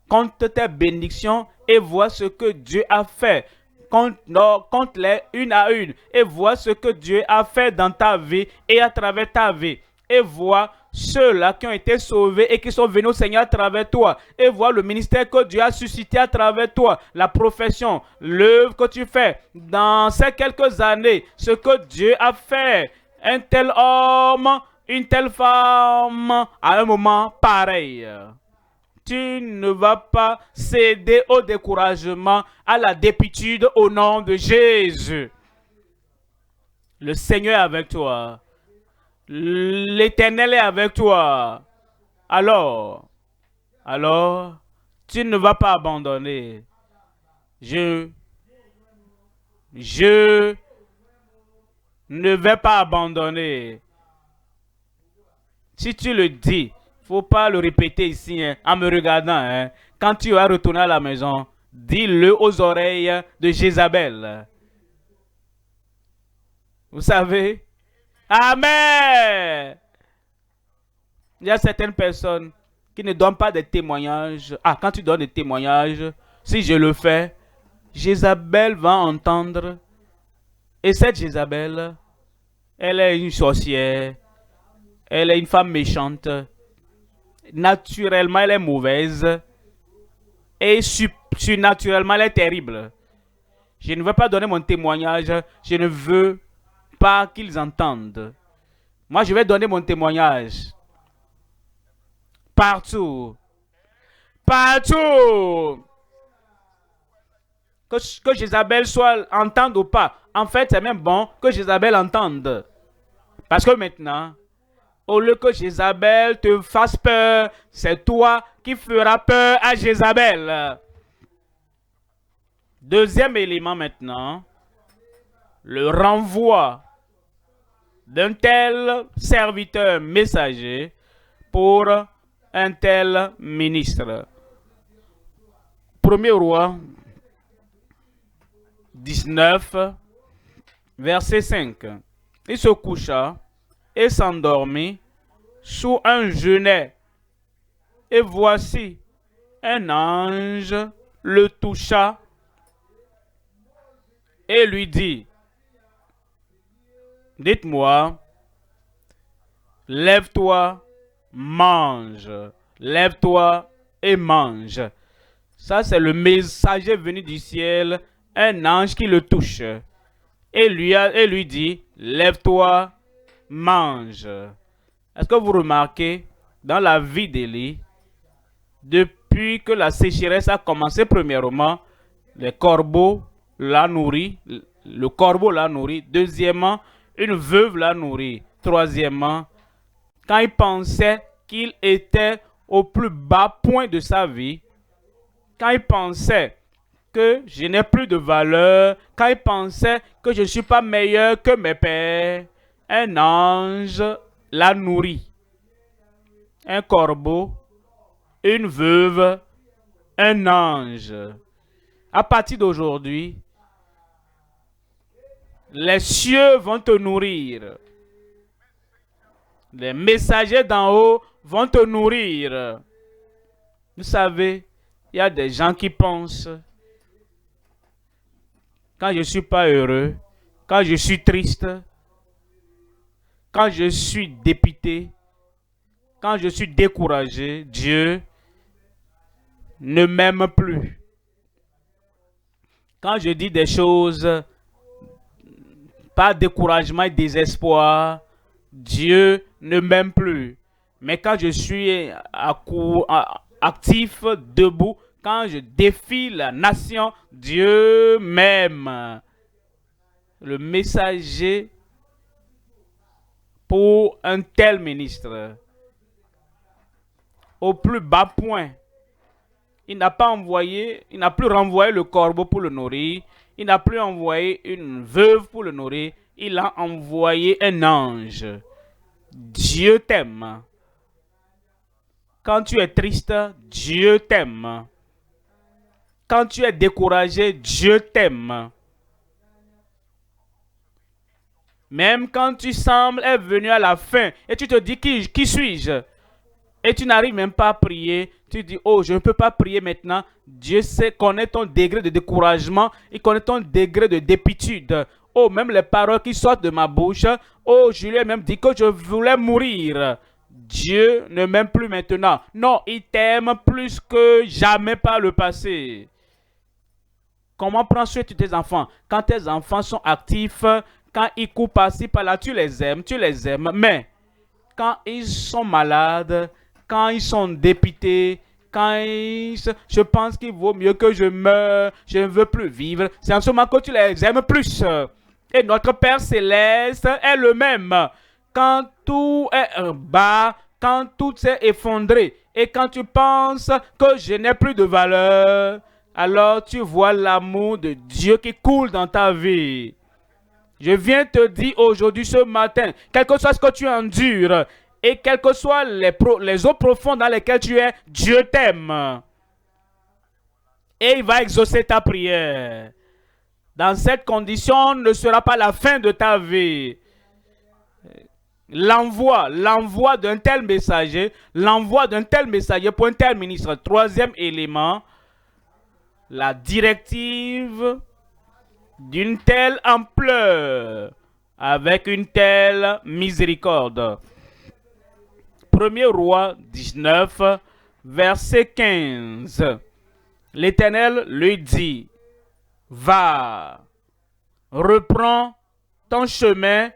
compte tes bénédictions et vois ce que Dieu a fait. Compte-les une à une et vois ce que Dieu a fait dans ta vie et à travers ta vie. Et vois ceux-là qui ont été sauvés et qui sont venus au Seigneur à travers toi. Et vois le ministère que Dieu a suscité à travers toi. La profession, l'œuvre que tu fais dans ces quelques années. Ce que Dieu a fait. Un tel homme, une telle femme à un moment pareil. Tu ne vas pas céder au découragement, à la dépitude au nom de Jésus. Le Seigneur est avec toi. L'Éternel est avec toi. Alors, tu ne vas pas abandonner. Je ne vais pas abandonner. Si tu le dis, faut pas le répéter ici, hein, en me regardant. Hein. Quand tu vas retourner à la maison, dis-le aux oreilles de Jézabel. Vous savez? Amen! Il y a certaines personnes qui ne donnent pas de témoignages. Ah, quand tu donnes des témoignages, si je le fais, Jézabel va entendre. Et cette Jézabel, elle est une sorcière. Elle est une femme méchante. Naturellement, elle est mauvaise. Et surnaturellement, elle est terrible. Je ne veux pas donner mon témoignage. Je ne veux pas qu'ils entendent. Moi, je vais donner mon témoignage. Partout. Partout. Que Jézabel entende ou pas. En fait, c'est même bon que Jézabel entende. Parce que maintenant, au lieu que Jézabel te fasse peur, c'est toi qui feras peur à Jézabel. Deuxième élément maintenant, le renvoi d'un tel serviteur messager pour un tel ministre. 1er Roi 19, verset 5. Il se coucha et s'endormit sous un genêt. Et voici, un ange le toucha et lui dit, dites-moi, lève-toi, mange. Lève-toi et mange. Ça, c'est le messager venu du ciel, un ange qui le touche. Et lui dit, lève-toi, mange. Est-ce que vous remarquez dans la vie d'Élie, depuis que la sécheresse a commencé, premièrement, les corbeaux l'a nourri, le corbeau l'a nourri. Deuxièmement, une veuve l'a nourri. Troisièmement, quand il pensait qu'il était au plus bas point de sa vie, quand il pensait que je n'ai plus de valeur, quand il pensait que je ne suis pas meilleur que mes pères, un ange l'a nourri. Un corbeau, une veuve, un ange. À partir d'aujourd'hui, les cieux vont te nourrir. Les messagers d'en haut vont te nourrir. Vous savez, il y a des gens qui pensent, quand je ne suis pas heureux, quand je suis triste, quand je suis dépité, quand je suis découragé, Dieu ne m'aime plus. Quand je dis des choses par découragement et désespoir, Dieu ne m'aime plus. Mais quand je suis actif, debout, quand je défie la nation, Dieu m'aime. Le messager pour un tel ministre, au plus bas point, il n'a pas envoyé, il n'a plus renvoyé le corbeau pour le nourrir, il n'a plus envoyé une veuve pour le nourrir, il a envoyé un ange. Dieu t'aime. Quand tu es triste, Dieu t'aime. Quand tu es découragé, Dieu t'aime. Même quand tu sembles être venu à la fin et tu te dis qui suis-je? Et tu n'arrives même pas à prier. Tu dis, oh, je ne peux pas prier maintenant. Dieu sait, connaît ton degré de découragement. Il connaît ton degré de dépitude. Oh, même les paroles qui sortent de ma bouche. Oh, je lui ai même dit que je voulais mourir. Dieu ne m'aime plus maintenant. Non, il t'aime plus que jamais par le passé. Comment prends soin de tes enfants? Quand tes enfants sont actifs, quand ils courent par-ci, par-là, tu les aimes. Mais quand ils sont malades, quand ils sont dépités, je pense qu'il vaut mieux que je meure, je ne veux plus vivre, c'est en ce moment que tu les aimes plus. Et notre Père Céleste est le même. Quand tout est bas, quand tout s'est effondré, et quand tu penses que je n'ai plus de valeur, alors tu vois l'amour de Dieu qui coule dans ta vie. Je viens te dire aujourd'hui, ce matin, quel que soit ce que tu endures, et quelles que soient les eaux profondes dans lesquelles tu es, Dieu t'aime. Et il va exaucer ta prière. Dans cette condition ne sera pas la fin de ta vie. L'envoi d'un tel messager, pour un tel ministre. Troisième élément, la directive d'une telle ampleur, avec une telle miséricorde. 1er Roi 19, verset 15. L'Éternel lui dit, va, reprends ton chemin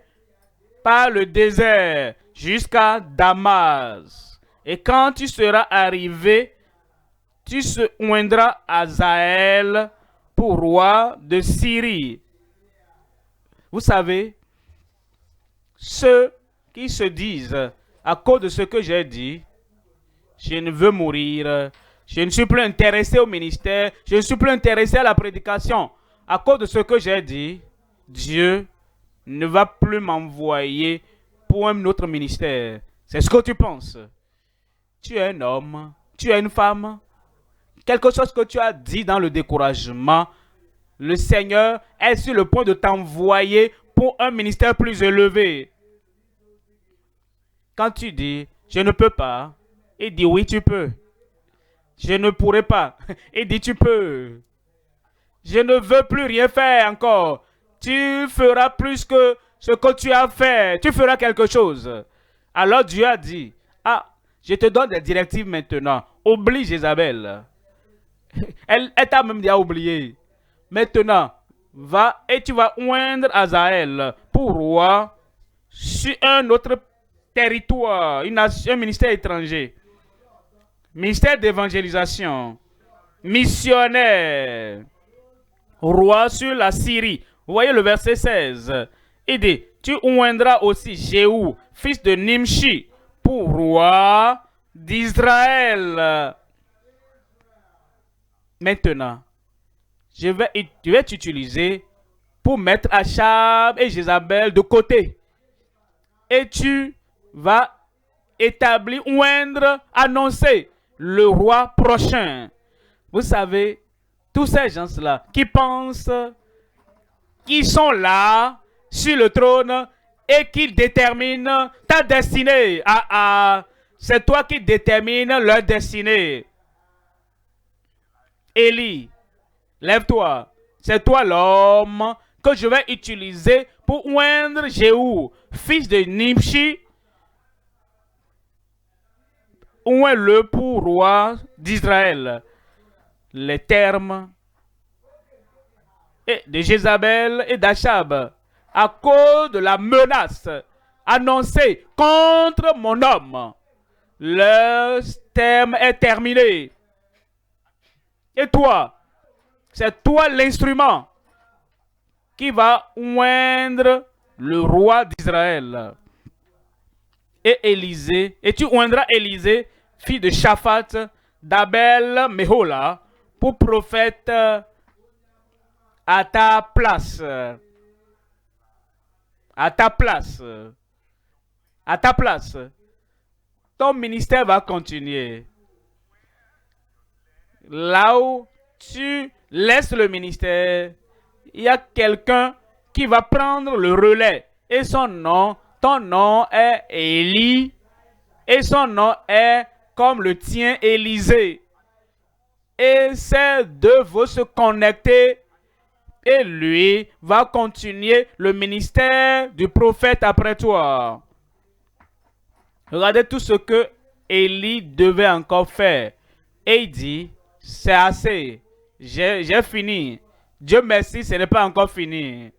par le désert jusqu'à Damas. Et quand tu seras arrivé, tu se oindras Hazaël pour roi de Syrie. Vous savez, ceux qui se disent, à cause de ce que j'ai dit, je ne veux mourir, je ne suis plus intéressé au ministère, je ne suis plus intéressé à la prédication. À cause de ce que j'ai dit, Dieu ne va plus m'envoyer pour un autre ministère. C'est ce que tu penses. Tu es un homme, tu es une femme. Quelque chose que tu as dit dans le découragement, le Seigneur est sur le point de t'envoyer pour un ministère plus élevé. Quand tu dis, je ne peux pas, il dit, oui, tu peux. Je ne pourrai pas, il dit, tu peux. Je ne veux plus rien faire encore. Tu feras plus que ce que tu as fait. Tu feras quelque chose. Alors Dieu a dit, ah, je te donne des directives maintenant. Oublie Jézabel. Elle t'a même déjà oublié. Maintenant, va et tu vas oindre Hazaël pour roi sur un autre territoire, un ministère étranger, ministère d'évangélisation, missionnaire, roi sur la Syrie. Vous voyez le verset 16. Il dit, tu oindras aussi Jéhu, fils de Nimshi, pour roi d'Israël. Maintenant, je vais t'utiliser pour mettre Achab et Jézabel de côté. Et tu vas établir, oindre, annoncer le roi prochain. Vous savez, tous ces gens-là qui pensent qu'ils sont là sur le trône et qui déterminent ta destinée. C'est toi qui détermines leur destinée. Élie, lève-toi. C'est toi l'homme que je vais utiliser pour oindre Jéhu, fils de Nimshi, oins-le pour roi d'Israël. Les termes de Jézabel et d'Achab, à cause de la menace annoncée contre mon homme, le terme est terminé. Et toi, c'est toi l'instrument qui va oindre le roi d'Israël. Et tu oindras Élisée, fille de Shaphat, d'Abel Mehola, pour prophète à ta place. À ta place. À ta place. Ton ministère va continuer. Là où tu laisses le ministère, il y a quelqu'un qui va prendre le relais. Et son nom, ton nom est Élie. Et son nom est comme le tien, Élisée. Et ces deux vont se connecter. Et lui va continuer le ministère du prophète après toi. Regardez tout ce que Élie devait encore faire. Et il dit, c'est assez. J'ai fini. Dieu merci, ce n'est pas encore fini.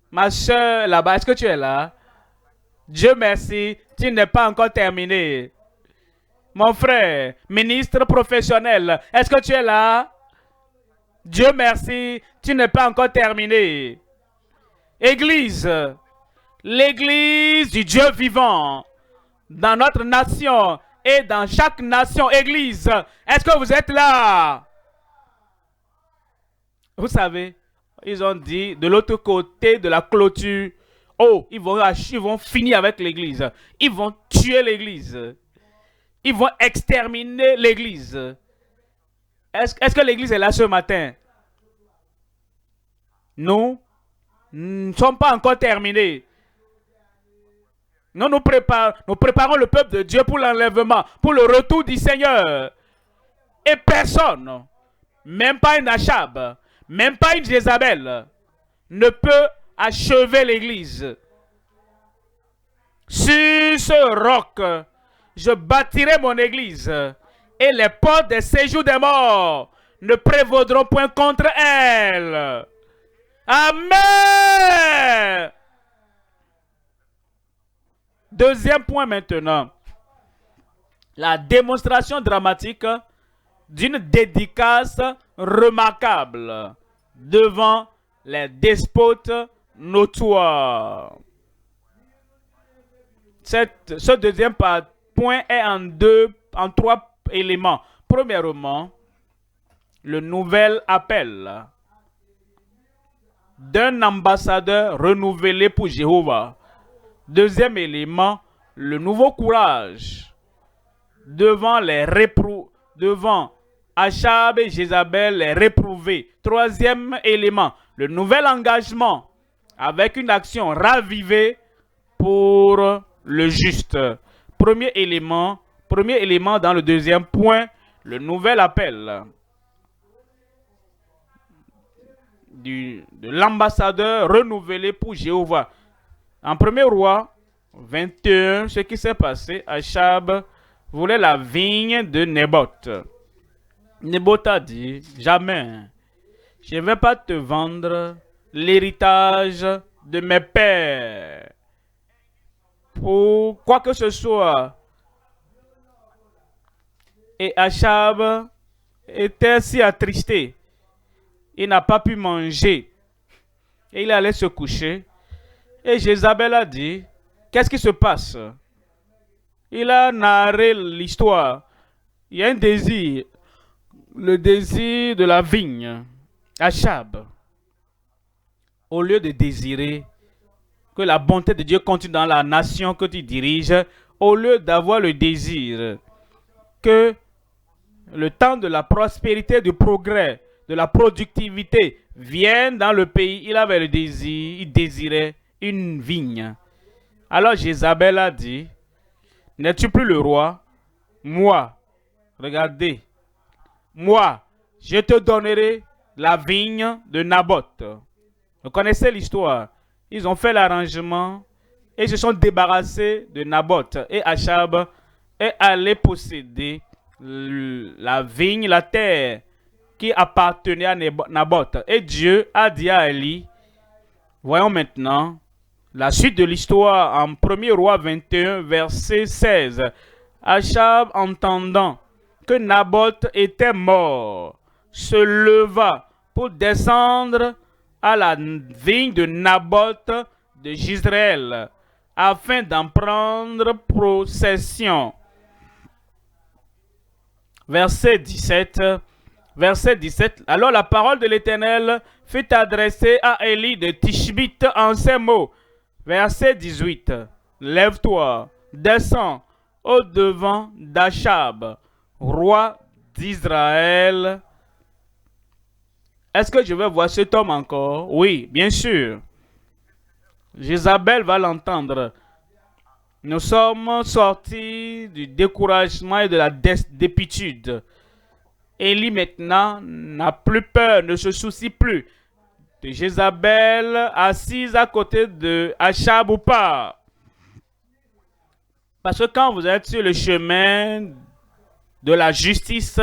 Ma soeur là-bas, est-ce que tu es là? Dieu merci, tu n'es pas encore terminé. Mon frère, ministre professionnel, est-ce que tu es là? Dieu merci, tu n'es pas encore terminé. Église, l'église du Dieu vivant, dans notre nation et dans chaque nation, église, est-ce que vous êtes là? Vous savez, ils ont dit de l'autre côté de la clôture, oh, ils vont finir avec l'église. Ils vont tuer l'église. Ils vont exterminer l'église. Est-ce que l'église est là ce matin? Nous ne sommes pas encore terminés. Nous préparons le peuple de Dieu pour l'enlèvement, pour le retour du Seigneur. Et personne, même pas une Achab, même pas une Jézabel, ne peut achever l'église. Sur ce roc, je bâtirai mon église, et les portes des séjours des morts ne prévaudront point contre elle. Amen. Deuxième point maintenant. La démonstration dramatique d'une dédicace remarquable devant les despotes notoires. Ce deuxième point est en trois éléments. Premièrement, le nouvel appel d'un ambassadeur renouvelé pour Jéhovah. Deuxième élément, le nouveau courage devant Achab et Jézabel les réprouvés. Troisième élément, le nouvel engagement avec une action ravivée pour le juste. Premier élément dans le deuxième point, le nouvel appel de l'ambassadeur renouvelé pour Jéhovah. En 1er roi 21, ce qui s'est passé, Achab voulait la vigne de Naboth. Naboth a dit, jamais, je ne vais pas te vendre l'héritage de mes pères. pour quoi que ce soit. Et Achab était si attristé. Il n'a pas pu manger. Et il allait se coucher. Et Jézabel a dit, qu'est-ce qui se passe? Il a narré l'histoire. Il y a un désir, le désir de la vigne. Achab, au lieu de désirer que la bonté de Dieu continue dans la nation que tu diriges, au lieu d'avoir le désir que le temps de la prospérité, du progrès, de la productivité vienne dans le pays, il avait le désir, il désirait une vigne. Alors Jézabel a dit, n'es-tu plus le roi? Moi, regardez, moi, je te donnerai la vigne de Naboth. Vous connaissez l'histoire. Ils ont fait l'arrangement et se sont débarrassés de Naboth. Et Achab est allé posséder la vigne, la terre qui appartenait à Naboth. Et Dieu a dit à Élie, voyons maintenant la suite de l'histoire en 1er roi 21, verset 16. Achab, entendant que Naboth était mort, se leva pour descendre à la vigne de Naboth de Jezreel, afin d'en prendre possession. Verset 17. Alors la parole de l'Éternel fut adressée à Élie de Tishbit en ces mots. Verset 18. Lève-toi, descends au devant d'Achab, roi d'Israël. Est-ce que je vais voir cet homme encore? Oui, bien sûr. Jézabel va l'entendre. Nous sommes sortis du découragement et de la dépitude. Élie maintenant n'a plus peur, ne se soucie plus de Jézabel assise à côté de Achab ou pas. Parce que quand vous êtes sur le chemin de la justice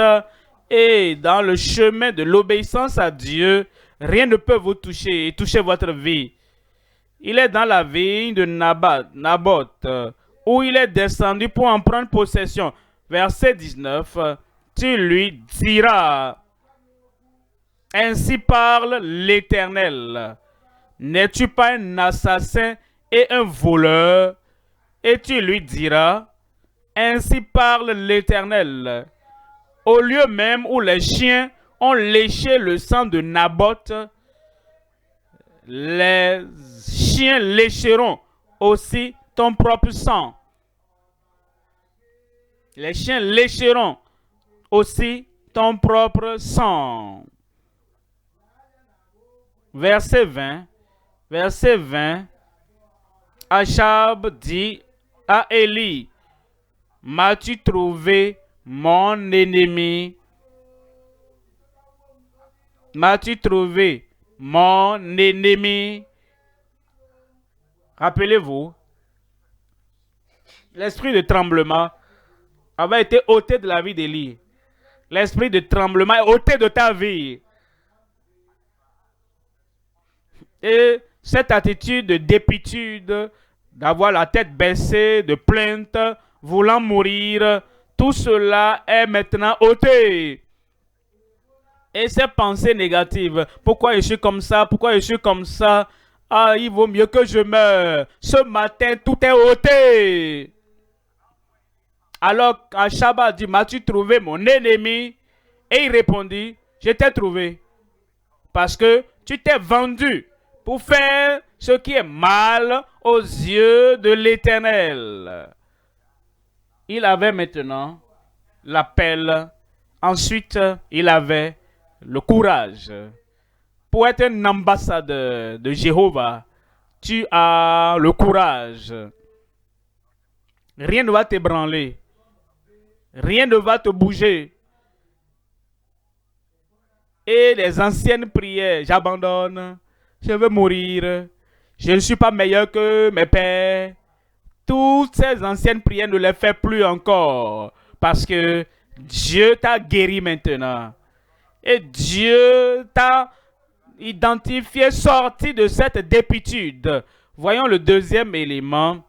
et dans le chemin de l'obéissance à Dieu, rien ne peut vous toucher et toucher votre vie. Il est dans la vigne de Naboth, où il est descendu pour en prendre possession. Verset 19, tu lui diras, ainsi parle l'Éternel, n'es-tu pas un assassin et un voleur? Et tu lui diras, ainsi parle l'Éternel, au lieu même où les chiens ont léché le sang de Naboth, les chiens lécheront aussi ton propre sang. Les chiens lécheront aussi ton propre sang. Verset 20. Achab dit à Élie, m'as-tu trouvé mon ennemi? M'as-tu trouvé mon ennemi? Rappelez-vous, l'esprit de tremblement avait été ôté de la vie d'Élie. L'esprit de tremblement est ôté de ta vie. Et cette attitude de dépitude, d'avoir la tête baissée, de plainte, voulant mourir, tout cela est maintenant ôté. Et ces pensées négatives, pourquoi je suis comme ça, pourquoi je suis comme ça, ah, il vaut mieux que je meure. Ce matin, tout est ôté. Alors, Achab a dit, m'as-tu trouvé mon ennemi? Et il répondit, je t'ai trouvé. Parce que tu t'es vendu pour faire ce qui est mal aux yeux de l'Éternel. Il avait maintenant l'appel. Ensuite, il avait le courage. Pour être un ambassadeur de Jéhovah, tu as le courage. Rien ne va t'ébranler. Rien ne va te bouger. Et les anciennes prières, j'abandonne, je veux mourir, je ne suis pas meilleur que mes pères. Toutes ces anciennes prières ne les fais plus encore. Parce que Dieu t'a guéri maintenant. Et Dieu t'a identifié, sorti de cette dépitude. Voyons le deuxième élément.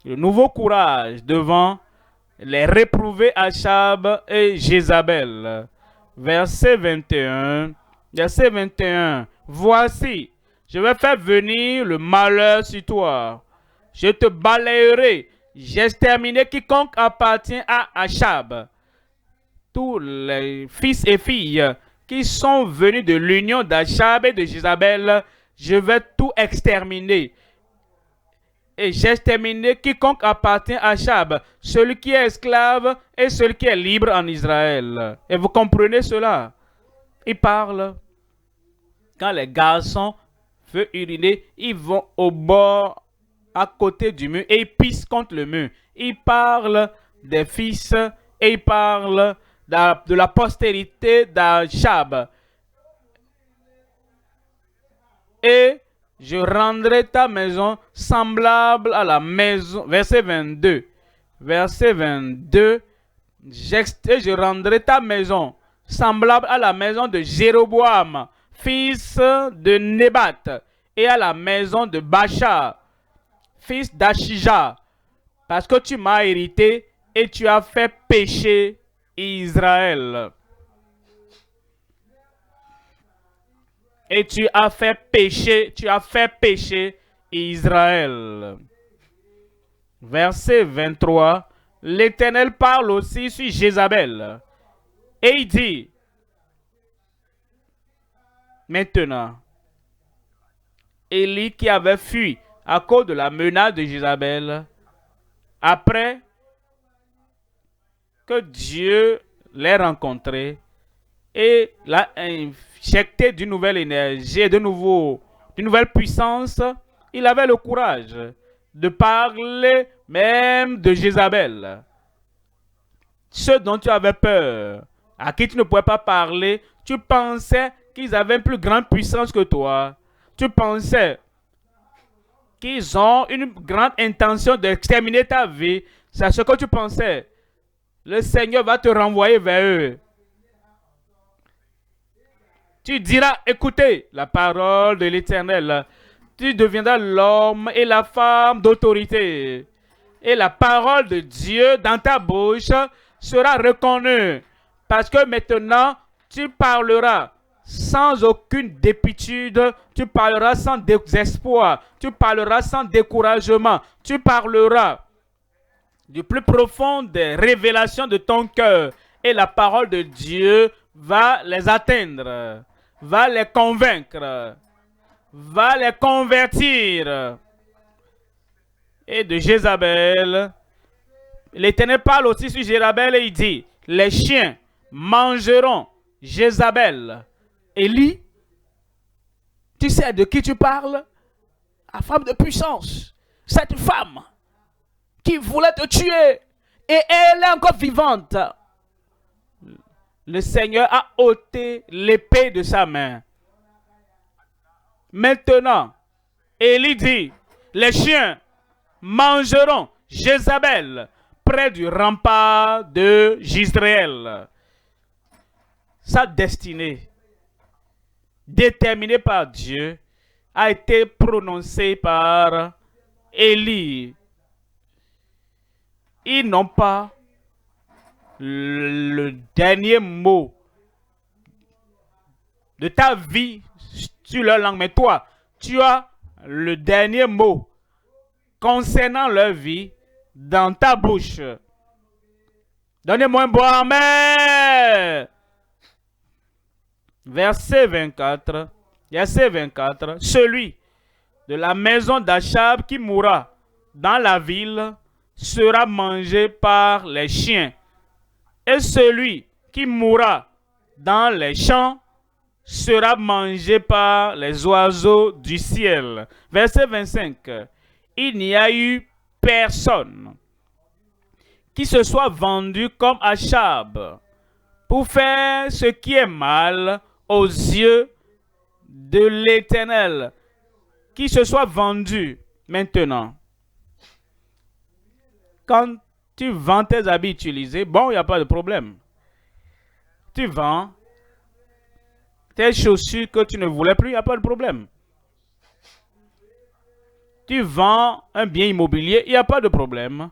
le nouveau courage devant les réprouvés Achab et Jézabel. Verset 21. Verset 21. Voici, je vais faire venir le malheur sur toi. Je te balayerai. J'exterminerai quiconque appartient à Achab. Tous les fils et filles qui sont venus de l'union d'Achab et de Jézabel, je vais tout exterminer. Et j'exterminerai quiconque appartient à Achab, celui qui est esclave et celui qui est libre en Israël. Et vous comprenez cela? Il parle. Quand les garçons veulent uriner, ils vont au bord, à côté du mur, et ils pissent contre le mur. Il parle des fils et il parle de la postérité d'Achab. Et je rendrai ta maison semblable à la maison. Verset 22. Verset 22. Je rendrai ta maison semblable à la maison de Jéroboam, fils de Nébat, et à la maison de Bacha, fils d'Achija, parce que tu m'as hérité et tu as fait pécher Israël. Et tu as fait pécher Israël. Verset 23. L'Éternel parle aussi sur Jézabel. Et il dit, maintenant, Élie qui avait fui à cause de la menace de Jézabel, après que Dieu l'ait rencontré et l'a injecté d'une nouvelle énergie et d'une nouvelle puissance, il avait le courage de parler même de Jézabel. Ceux dont tu avais peur, à qui tu ne pouvais pas parler, tu pensais qu'ils avaient une plus grande puissance que toi. Tu pensais qu'ils ont une grande intention d'exterminer ta vie. C'est ce que tu pensais. Le Seigneur va te renvoyer vers eux. Tu diras, écoutez la parole de l'Éternel. Tu deviendras l'homme et la femme d'autorité. Et la parole de Dieu dans ta bouche sera reconnue. Parce que maintenant, tu parleras sans aucune dépitude, tu parleras sans désespoir, tu parleras sans découragement, tu parleras du plus profond des révélations de ton cœur. Et la parole de Dieu va les atteindre, va les convaincre, va les convertir. Et de Jézabel, l'Éternel parle aussi sur Jézabel et il dit, les chiens mangeront Jézabel. Élie, tu sais de qui tu parles? La femme de puissance, cette femme qui voulait te tuer et elle est encore vivante. Le Seigneur a ôté l'épée de sa main. Maintenant, Élie dit, les chiens mangeront Jézabel près du rempart de Jezreel. Sa destinée, déterminée par Dieu, a été prononcée par Élie. Ils n'ont pas le dernier mot de ta vie sur leur langue, mais toi, tu as le dernier mot concernant leur vie dans ta bouche. Donnez-moi un bon amen. Verset 24. Verset 24. Celui de la maison d'Achab qui mourra dans la ville sera mangé par les chiens. Et celui qui mourra dans les champs sera mangé par les oiseaux du ciel. Verset 25. Il n'y a eu personne qui se soit vendu comme Achab pour faire ce qui est mal aux yeux de l'Éternel, qui se soit vendu maintenant. Quand tu vends tes habits utilisés, bon, il n'y a pas de problème. Tu vends tes chaussures que tu ne voulais plus, il n'y a pas de problème. Tu vends un bien immobilier, il n'y a pas de problème.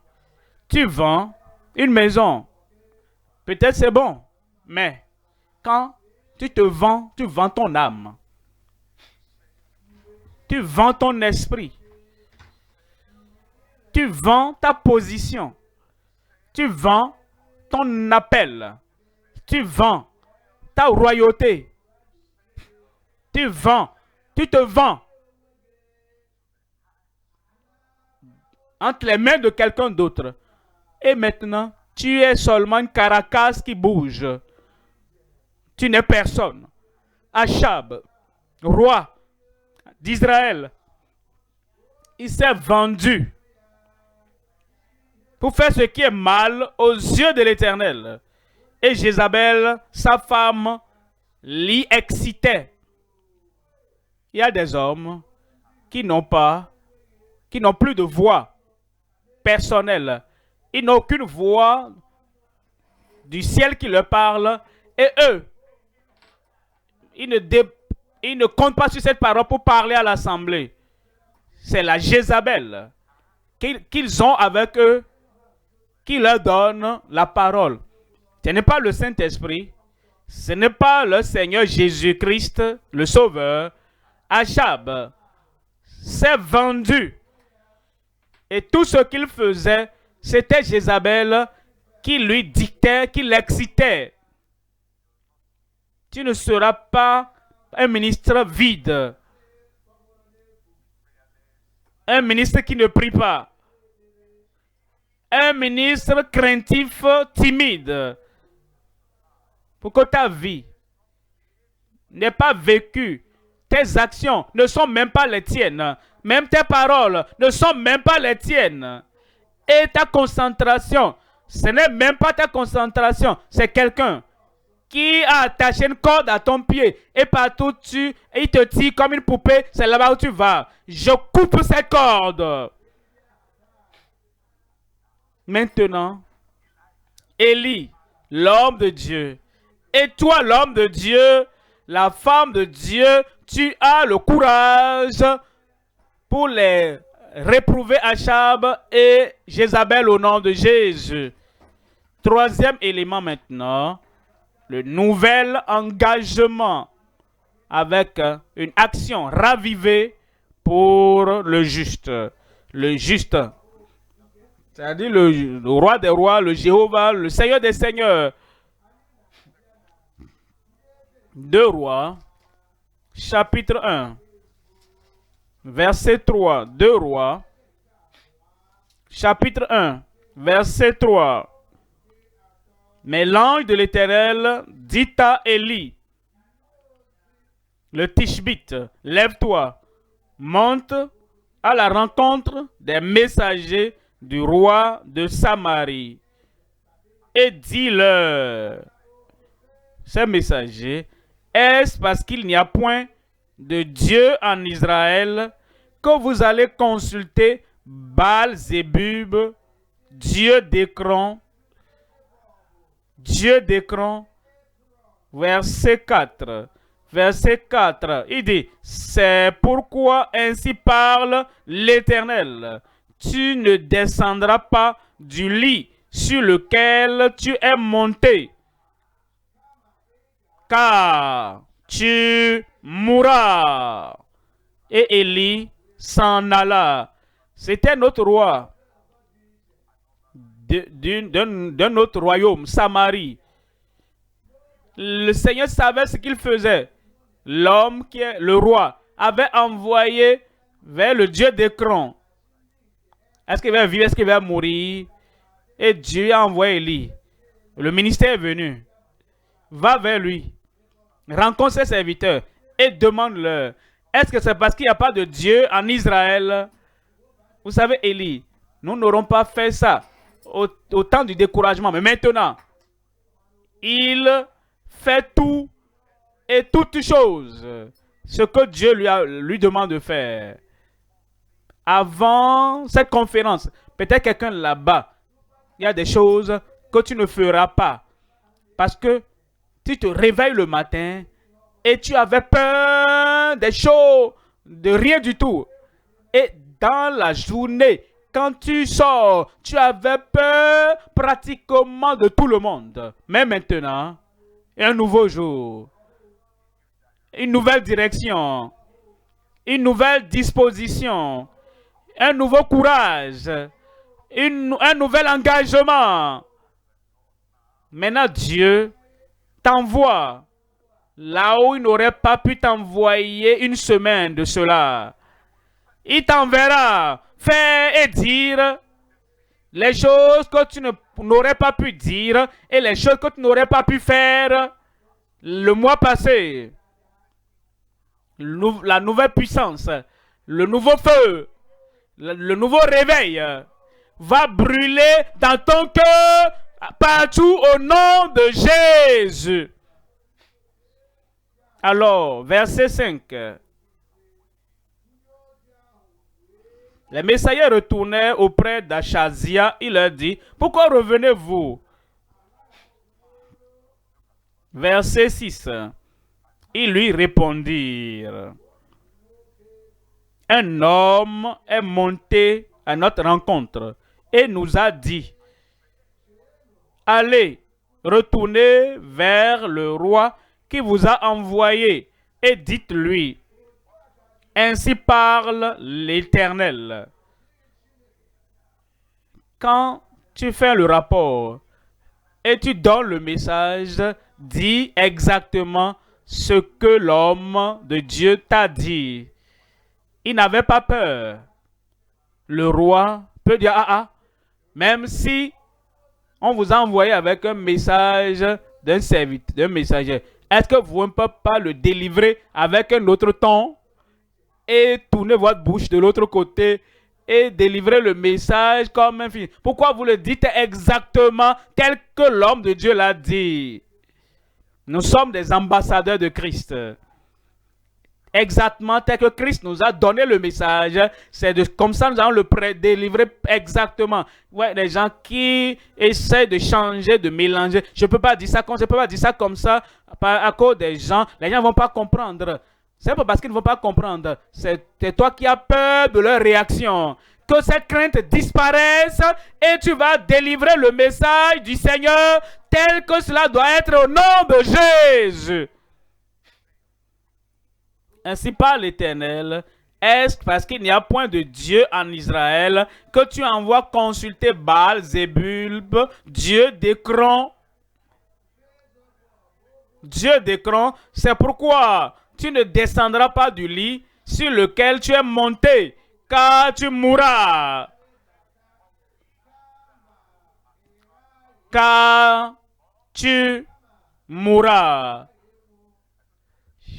Tu vends une maison. Peut-être c'est bon, mais quand tu vends ton âme. Tu vends ton esprit. Tu vends ta position. Tu vends ton appel. Tu vends ta royauté. Tu te vends entre les mains de quelqu'un d'autre. Et maintenant, tu es seulement une caracasse qui bouge. Tu n'es personne. Achab, roi d'Israël, il s'est vendu pour faire ce qui est mal aux yeux de l'Éternel. Et Jézabel, sa femme, l'y excitait. Il y a des hommes qui n'ont plus de voix personnelle. Ils n'ont aucune voix du ciel qui leur parle. Et eux, ils ne comptent pas sur cette parole pour parler à l'assemblée. C'est la Jézabel qu'ils ont avec eux qui leur donne la parole. Ce n'est pas le Saint-Esprit. Ce n'est pas le Seigneur Jésus-Christ, le Sauveur. Achab s'est vendu. Et tout ce qu'il faisait, c'était Jézabel qui lui dictait, qui l'excitait. Tu ne seras pas un ministre vide. Un ministre qui ne prie pas. Un ministre craintif, timide. Pour que ta vie n'ait pas vécu. Tes actions ne sont même pas les tiennes. Même tes paroles ne sont même pas les tiennes. Et ta concentration, ce n'est même pas ta concentration. C'est quelqu'un qui a attaché une corde à ton pied. Et partout il te tire comme une poupée. C'est là-bas où tu vas. Je coupe cette corde. Maintenant, Élie, l'homme de Dieu. Et toi, l'homme de Dieu, la femme de Dieu, tu as le courage pour les réprouver Achab et Jézabel au nom de Jésus. Troisième élément maintenant, le nouvel engagement avec une action ravivée pour le juste. Le juste, c'est-à-dire le roi des rois, le Jéhovah, le Seigneur des seigneurs. 2 Rois, chapitre 1, verset 3. 2 Rois, chapitre 1, verset 3. Mais l'ange de l'Éternel dit à Élie, le Tishbite, lève-toi, monte à la rencontre des messagers du roi de Samarie et dis-leur, ces messagers, est-ce parce qu'il n'y a point de Dieu en Israël que vous allez consulter Baal-Zébub, Dieu d'Écron? Dieu d'Écron, verset 4. Verset 4, il dit, c'est pourquoi ainsi parle l'Éternel. Tu ne descendras pas du lit sur lequel tu es monté, car tu mourras. Et Élie s'en alla. C'était notre roi d'un autre royaume, Samarie. Le Seigneur savait ce qu'il faisait. L'homme qui est le roi avait envoyé vers le Dieu d'Écron. Est-ce qu'il va vivre, est-ce qu'il va mourir? Et Dieu a envoyé Élie. Le ministère est venu. Va vers lui. Rencontre ses serviteurs et demande-leur, est-ce que c'est parce qu'il n'y a pas de Dieu en Israël? Vous savez, Élie, nous n'aurons pas fait ça au temps du découragement. Mais maintenant, il fait tout et toutes choses ce que Dieu lui demande de faire. Avant cette conférence, peut-être quelqu'un là-bas, il y a des choses que tu ne feras pas. Parce que tu te réveilles le matin et tu avais peur des choses, de rien du tout. Et dans la journée, quand tu sors, tu avais peur pratiquement de tout le monde. Mais maintenant, un nouveau jour, une nouvelle direction, une nouvelle disposition, un nouveau courage, un nouvel engagement. Maintenant, Dieu t'envoie là où il n'aurait pas pu t'envoyer une semaine de cela. Il t'enverra faire et dire les choses que tu n'aurais pas pu dire et les choses que tu n'aurais pas pu faire le mois passé. La nouvelle puissance, le nouveau feu, le nouveau réveil va brûler dans ton cœur partout au nom de Jésus. Alors, verset 5. Les messagers retournèrent auprès d'Achazia. Il leur dit, pourquoi revenez-vous? Verset 6. Ils lui répondirent, un homme est monté à notre rencontre et nous a dit, allez, retournez vers le roi qui vous a envoyé et dites-lui, ainsi parle l'Éternel. Quand tu fais le rapport et tu donnes le message, dis exactement ce que l'homme de Dieu t'a dit. Il n'avait pas peur. Le roi peut dire, même si on vous a envoyé avec un message d'un serviteur, d'un messager, est-ce que vous ne pouvez pas le délivrer avec un autre ton et tourner votre bouche de l'autre côté et délivrer le message comme un fils? Pourquoi vous le dites exactement tel que l'homme de Dieu l'a dit? Nous sommes des ambassadeurs de Christ. Exactement tel que Christ nous a donné le message, c'est comme ça nous allons le délivrer exactement. Ouais, les gens qui essaient de changer, de mélanger, je ne peux pas dire ça comme ça, je peux pas dire ça comme ça, à cause des gens, les gens ne vont pas comprendre. C'est pas parce qu'ils ne vont pas comprendre, c'est toi qui as peur de leur réaction. Que cette crainte disparaisse et tu vas délivrer le message du Seigneur tel que cela doit être au nom de Jésus. Ainsi parle l'Éternel, est-ce parce qu'il n'y a point de Dieu en Israël que tu envoies consulter Baal-Zébul, Dieu d'Écron? Dieu d'Écron, c'est pourquoi tu ne descendras pas du lit sur lequel tu es monté, car tu mourras. Car tu mourras.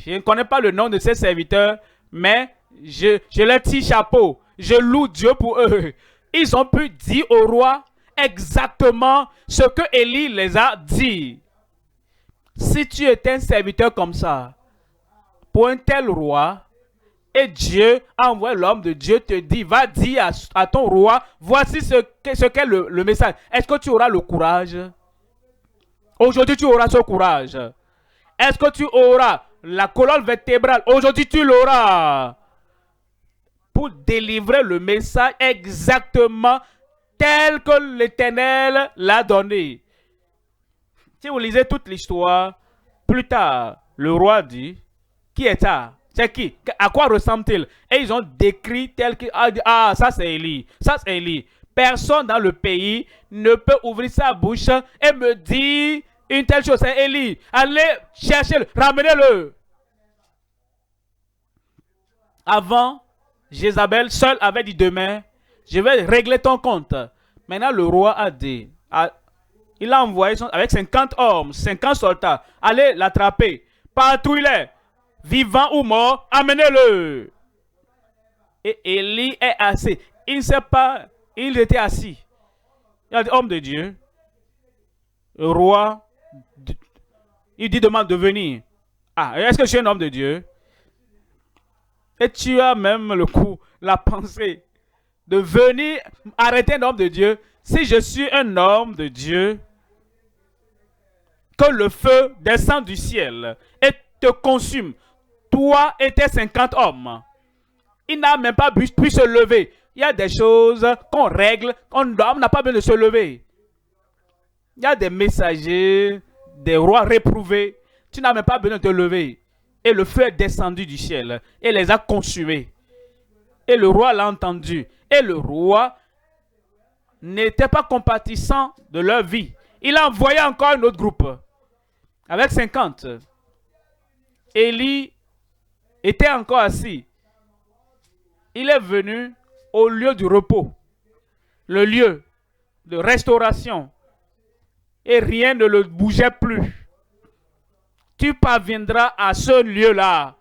Je ne connais pas le nom de ces serviteurs, mais je leur tire chapeau. Je loue Dieu pour eux. Ils ont pu dire au roi exactement ce que Élie les a dit. Si tu étais un serviteur comme ça, pour un tel roi, et Dieu envoie l'homme de Dieu te dit, va dire à ton roi, voici ce qu'est le message. Est-ce que tu auras le courage? Aujourd'hui, tu auras ce courage. Est-ce que tu auras la colonne vertébrale? Aujourd'hui, tu l'auras. Pour délivrer le message exactement tel que l'Éternel l'a donné. Si vous lisez toute l'histoire, plus tard, le roi dit, qui est ça? C'est qui? À quoi ressemble-t-il? Et ils ont décrit tel que, ça c'est Élie, ça c'est Élie. Personne dans le pays ne peut ouvrir sa bouche et me dire une telle chose, c'est Élie. Allez chercher-le, ramenez-le. Avant, Jézabel seul avait dit demain, je vais régler ton compte. Maintenant, le roi a dit, il a envoyé avec 50 hommes, 50 soldats, allez l'attraper, partout il est, vivant ou mort, amenez-le. Et Élie est assis. Il ne sait pas, il était assis. Il a dit, homme de Dieu, le roi, il dit demande de venir. Est-ce que je suis un homme de Dieu? Et tu as même le coup, la pensée de venir arrêter un homme de Dieu. Si je suis un homme de Dieu, que le feu descend du ciel et te consume, toi et tes 50 hommes. Il n'a même pas pu se lever. Il y a des choses qu'on règle, on n'a pas besoin de se lever. Il y a des messagers, des rois réprouvés. Tu n'as même pas besoin de te lever. Et le feu est descendu du ciel et les a consumés. Et le roi l'a entendu. Et le roi n'était pas compatissant de leur vie. Il a envoyé encore un autre groupe avec 50. Élie était encore assis. Il est venu au lieu du repos, le lieu de restauration. Et rien ne le bougeait plus. Tu parviendras à ce lieu-là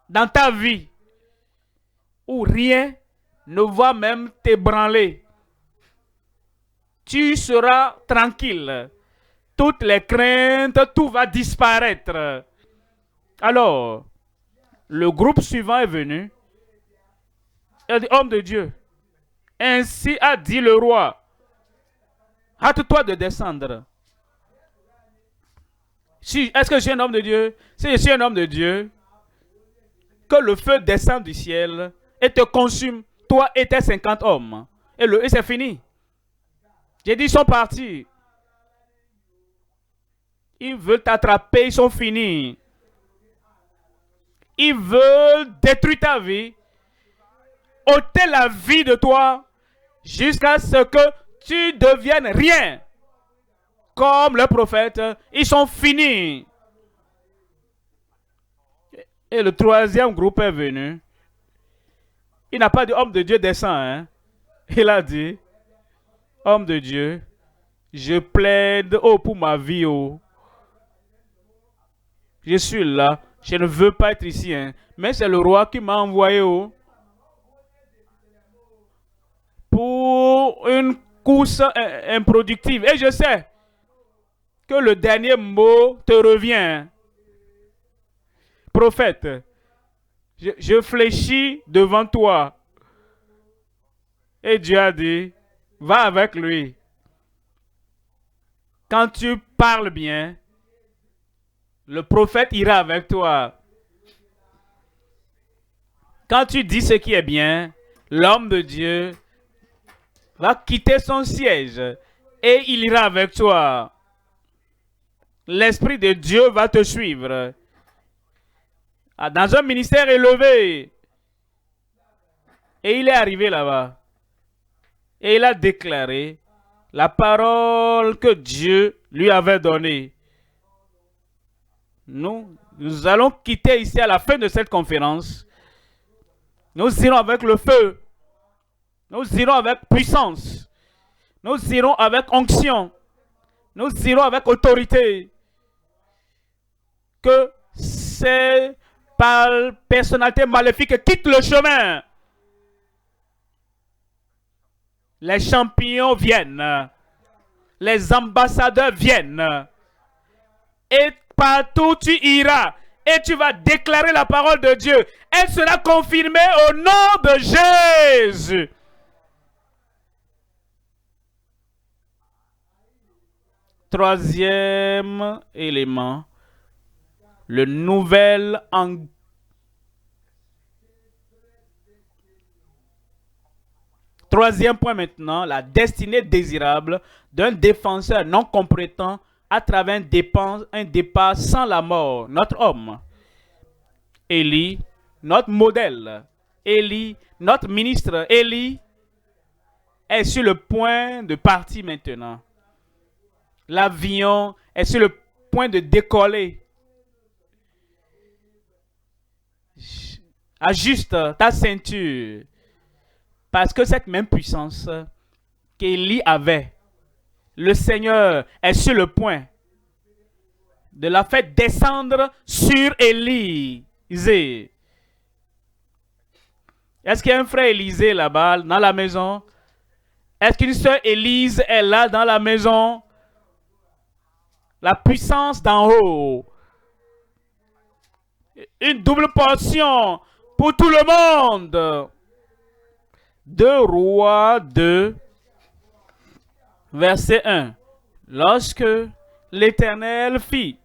dans ta vie où rien ne va même t'ébranler. Tu seras tranquille. Toutes les craintes, tout va disparaître. Alors, le groupe suivant est venu. Il a dit, homme de Dieu, ainsi a dit le roi, hâte-toi de descendre. Est-ce que je suis un homme de Dieu? Si je suis un homme de Dieu, que le feu descende du ciel et te consume, toi et tes 50 hommes. Et c'est fini. J'ai dit, ils sont partis. Ils veulent t'attraper, ils sont finis. Ils veulent détruire ta vie, ôter la vie de toi, jusqu'à ce que tu deviennes rien. Comme le prophète, ils sont finis. Et le troisième groupe est venu. Il n'a pas dit, homme de Dieu, descend. Hein? Il a dit, homme de Dieu, je plaide pour ma vie. Je suis là. Je ne veux pas être ici. Hein. Mais c'est le roi qui m'a envoyé pour une course improductive. Et je sais que le dernier mot te revient. Prophète, je fléchis devant toi. Et Dieu a dit, va avec lui. Quand tu parles bien, le prophète ira avec toi. Quand tu dis ce qui est bien, l'homme de Dieu va quitter son siège et il ira avec toi. L'Esprit de Dieu va te suivre. Dans un ministère élevé. Et il est arrivé là-bas. Et il a déclaré la parole que Dieu lui avait donnée. Nous allons quitter ici à la fin de cette conférence. Nous irons avec le feu. Nous irons avec puissance. Nous irons avec onction. Nous irons avec autorité. Que ces personnalités maléfiques quittent le chemin. Les champions viennent. Les ambassadeurs viennent. Et partout tu iras. Et tu vas déclarer la parole de Dieu. Elle sera confirmée au nom de Jésus. Troisième élément. Le nouvel engagement. Troisième point maintenant, la destinée désirable d'un défenseur non compétent à travers un départ sans la mort. Notre homme, Élie, notre modèle, Élie, notre ministre, Élie, est sur le point de partir maintenant. L'avion est sur le point de décoller. Ajuste ta ceinture. Parce que cette même puissance qu'Élie avait, le Seigneur est sur le point de la faire descendre sur Élisée. Est-ce qu'il y a un frère Élisée là-bas, dans la maison? Est-ce qu'une sœur Élise est là dans la maison? La puissance d'en haut. Une double portion pour tout le monde. 2 Rois 2, verset 1. Lorsque l'Éternel fit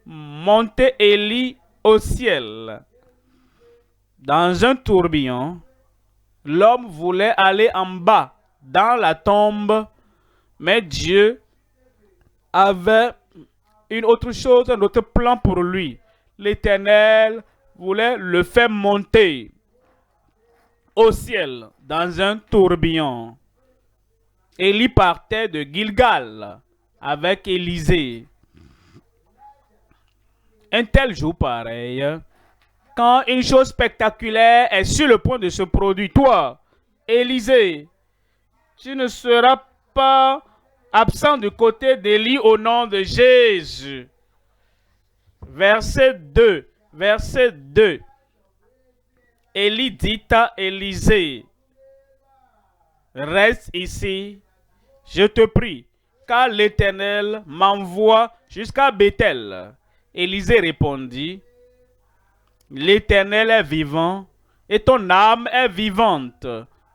monter Élie au ciel, Dans un tourbillon, l'homme voulait aller en bas, dans la tombe, mais Dieu avait une autre chose, un autre plan pour lui. L'Éternel voulait le faire monter au ciel dans un tourbillon. Élie partait de Gilgal avec Élisée. Un tel jour pareil, quand une chose spectaculaire est sur le point de se produire, toi, Élisée, tu ne seras pas absent du côté d'Élie au nom de Jésus. Verset 2. Verset 2. Élie dit à Élisée, reste ici, je te prie, car l'Éternel m'envoie jusqu'à Béthel. Élisée répondit, l'Éternel est vivant et ton âme est vivante.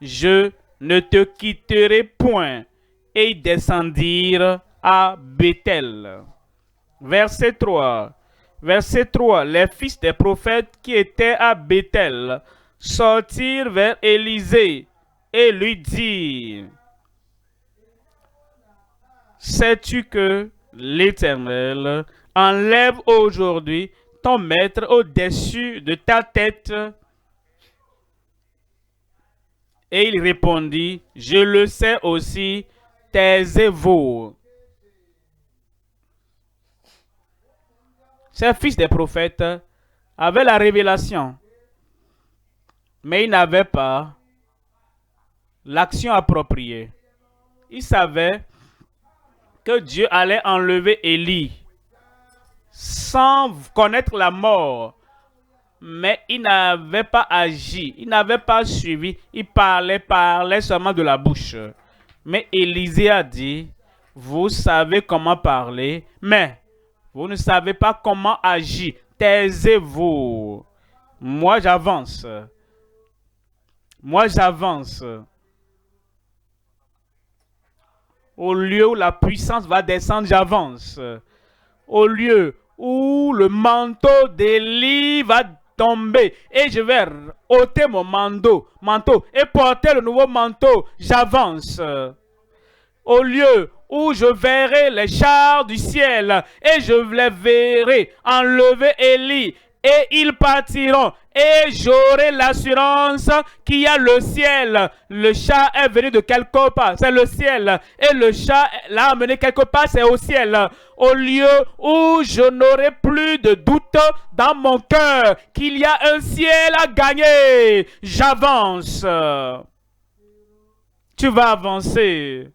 Je ne te quitterai point. Et ils descendirent à Béthel. Verset 3. Verset 3. Les fils des prophètes qui étaient à Béthel sortirent vers Élisée et lui dirent, sais-tu que l'Éternel enlève aujourd'hui ton maître au-dessus de ta tête? Et il répondit, je le sais aussi, taisez-vous. Ces fils des prophètes avaient la révélation, mais ils n'avaient pas l'action appropriée. Ils savaient que Dieu allait enlever Élie sans connaître la mort, mais ils n'avaient pas agi, ils n'avaient pas suivi, ils parlaient seulement de la bouche. Mais Élisée a dit, vous savez comment parler, mais vous ne savez pas comment agir. Taisez-vous. Moi, j'avance. Moi, j'avance. Au lieu où la puissance va descendre, j'avance. Au lieu où le manteau d'Élie va tomber et je vais ôter mon manteau et porter le nouveau manteau, j'avance. Au lieu où je verrai les chars du ciel et je les verrai enlever Élie et ils partiront et j'aurai l'assurance qu'il y a le ciel. Le char est venu de quelque part, c'est le ciel. Et le char l'a amené quelque part, c'est au ciel. Au lieu où je n'aurai plus de doute dans mon cœur qu'il y a un ciel à gagner, j'avance. Tu vas avancer.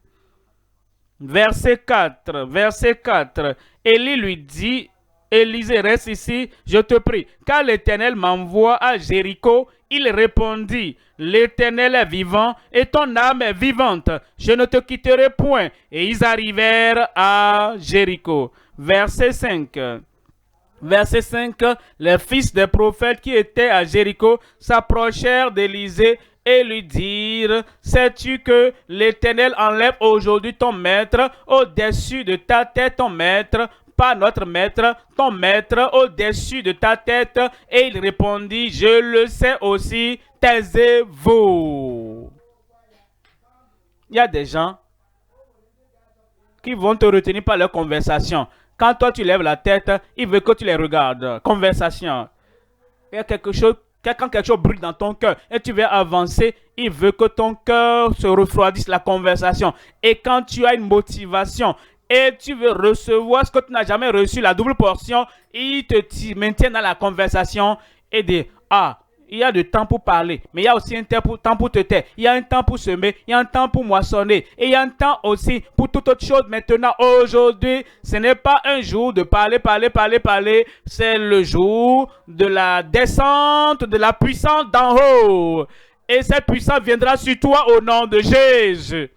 Verset 4, verset 4. Élie lui dit, Élisée, reste ici, je te prie, car l'Éternel m'envoie à Jéricho. Il répondit, l'Éternel est vivant et ton âme est vivante. Je ne te quitterai point. Et ils arrivèrent à Jéricho. Verset 5. Verset 5. Les fils des prophètes qui étaient à Jéricho s'approchèrent d'Élisée et lui dirent, sais-tu que l'Éternel enlève aujourd'hui ton maître au-dessus de ta tête, ton maître, pas notre maître, ton maître au-dessus de ta tête? Et il répondit, je le sais aussi, taisez-vous. Il y a des gens qui vont te retenir par leur conversation. Quand toi tu lèves la tête, ils veulent que tu les regardes. Conversation. Il y a quelque chose. Quand quelque chose brûle dans ton cœur et tu veux avancer, il veut que ton cœur se refroidisse, la conversation. Et quand tu as une motivation et tu veux recevoir ce que tu n'as jamais reçu, la double portion, il te maintient dans la conversation et dit, ah, il y a du temps pour parler, mais il y a aussi un temps pour te taire. Il y a un temps pour semer, il y a un temps pour moissonner. Et il y a un temps aussi pour toute autre chose. Maintenant, aujourd'hui, ce n'est pas un jour de parler. C'est le jour de la descente de la puissance d'en haut. Et cette puissance viendra sur toi au nom de Jésus.